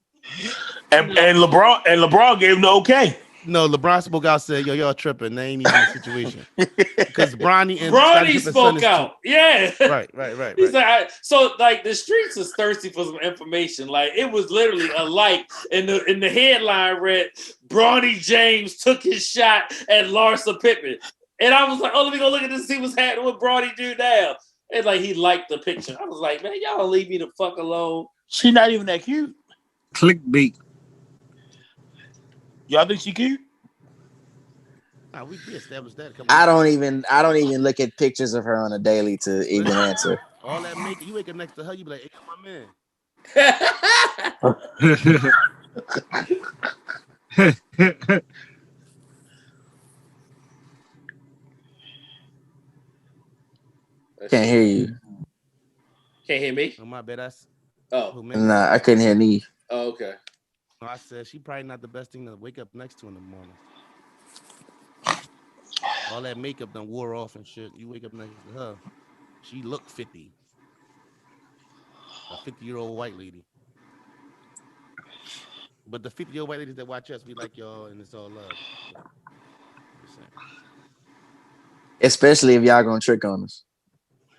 and LeBron gave no okay. No, LeBron spoke out, said, "Yo, y'all tripping. They ain't even in the situation." Because Bronny spoke out. Yeah, right. He's like, so like the streets is thirsty for some information. Like it was literally a light, and the headline read, "Bronny James took his shot at Larsa Pippen," and I was like, "Oh, let me go look at this. See what's happening with Bronny do now." And like he liked the picture. I was like, "Man, y'all leave me the fuck alone." She not even that cute. Clickbait. Y'all think she cute? We established that. I don't even look at pictures of her on a daily to even answer. All that makeup, you wake up next to her, you be like, "Hey, my man." Can't hear you. Can't hear me? Oh, my bad. Nah, I couldn't hear me. Oh, okay. No, I said she probably not the best thing to wake up next to in the morning. All that makeup done wore off and shit. You wake up next to her, she look 50. A 50-year-old white lady. But the 50-year-old white ladies that watch us, we like y'all, and it's all love. Especially if y'all gonna trick on us.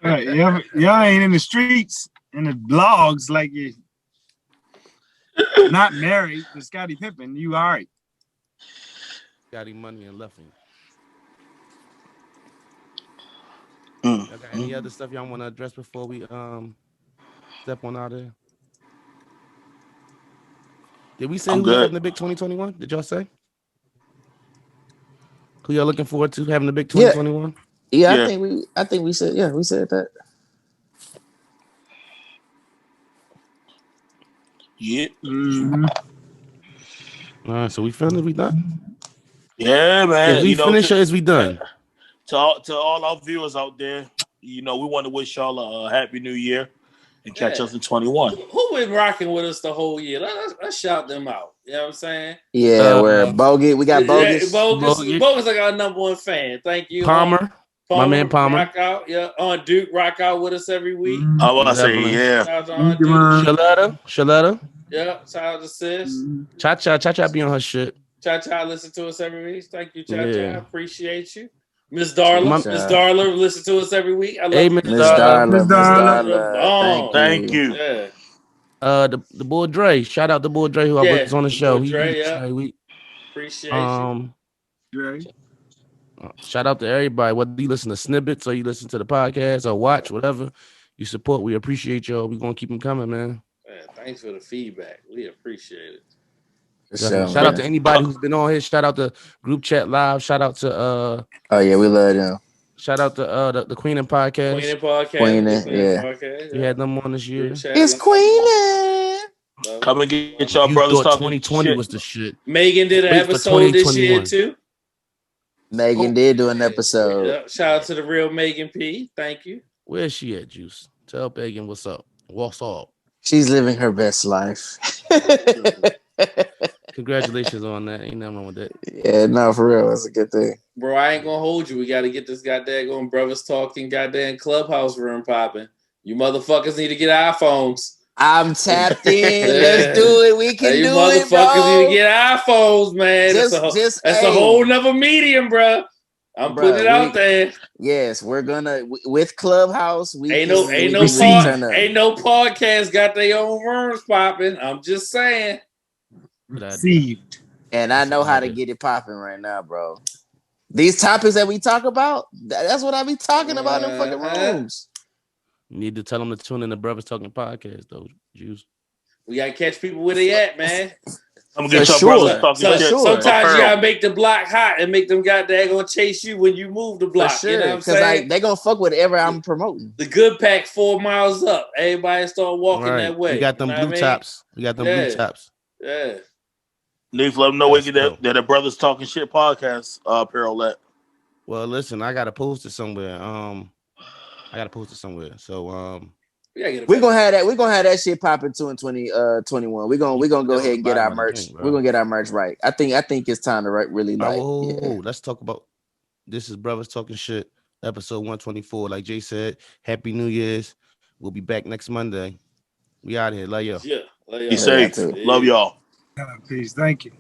Y'all ain't in the streets and the blogs like you not married to Scottie Pippen. You all right? Got him money and left him. Y'all got any other stuff y'all want to address before we step on out of there? Did we say I'm who's good. having the big 2021? Did y'all say? Who y'all looking forward to having the big 2021? Yeah, Yeah. I think we said that. Yeah. All right, so we finished. We done. Yeah, man. Is we finished or is we done? To all our viewers out there, we want to wish y'all a happy new year and catch us in 21. Who been rocking with us the whole year? Let's shout them out. You know what I'm saying? Yeah, we're Bogus. We got Bogus. Bogus like our number one fan. Thank you. Palmer, my man Palmer. Rock out. Yeah, on Duke rock out with us every week. I want to say, yeah. Shout out to Aunt Duke. Shaletta. Yeah, shout out to sis. Cha-Cha be on her shit. Cha-Cha listen to us every week. Thank you, Cha-Cha. Yeah. Appreciate you. Miss Darla listen to us every week. I love hey, you. Miss Darla. Miss Darla. Thank you. Yeah. The boy Dre. Shout out to boy Dre who I was on the show. Dre, we appreciate you. Dre. Shout out to everybody. Whether you listen to snippets or you listen to the podcast or watch, whatever you support, we appreciate y'all. We're gonna keep them coming, man. Thanks for the feedback. We appreciate it. Shout out to anybody who's been on here. Shout out to Group Chat Live. Shout out to oh yeah, we love them. Shout out to the Queen and Podcast. Podcast. We had them on this year. It's Queen. Come and get y'all brothers talking 2020 shit. was the shit. Megan did an episode this year too. Megan did do an episode. Yeah. Shout out to the real Megan P. Thank you. Where's she at, Juice? Tell Megan what's up. What's up? She's living her best life. Congratulations on that. Ain't nothing wrong with that. Yeah, no, for real. That's a good thing. Bro, I ain't gonna hold you. We gotta get this goddamn brothers talking goddamn clubhouse room popping. You motherfuckers need to get iPhones. I'm tapped in. Let's do it. We can do it, bro. You motherfuckers need to get iPhones, man. That's a whole nother medium, bro. I'm putting it out there. Yes, we're gonna with Clubhouse. Ain't no podcast got their own rooms popping. I'm just saying. Received. And I know how to get it popping right now, bro. These topics that we talk about, that's what I be talking about in fucking rooms. You need to tell them to tune in the Brothers Talking podcast, though, Juice. We gotta catch people where they at, man. I'm gonna get your brothers talking shit. Sometimes you gotta make the block hot and make them goddamn gonna chase you when you move the block. Sure, you know what I'm saying? They gonna fuck whatever I'm promoting. The good pack 4 miles up. Everybody start walking that way. We got them blue tops. We got them blue tops. Yeah. Need to let them know that the Brothers Talking Shit podcast apparel at. Well, listen, I gotta post it somewhere. So we're gonna have that. We're gonna have that shit popping too in 2021. We're gonna go ahead and get our merch. We're gonna get our merch right. I think it's time to really like. Let's talk about this. Is Brothers Talking Shit, episode 124. Like Jay said, Happy New Year's. We'll be back next Monday. We out here. Love y'all. Yeah. Be safe. Love y'all. Peace. Thank you.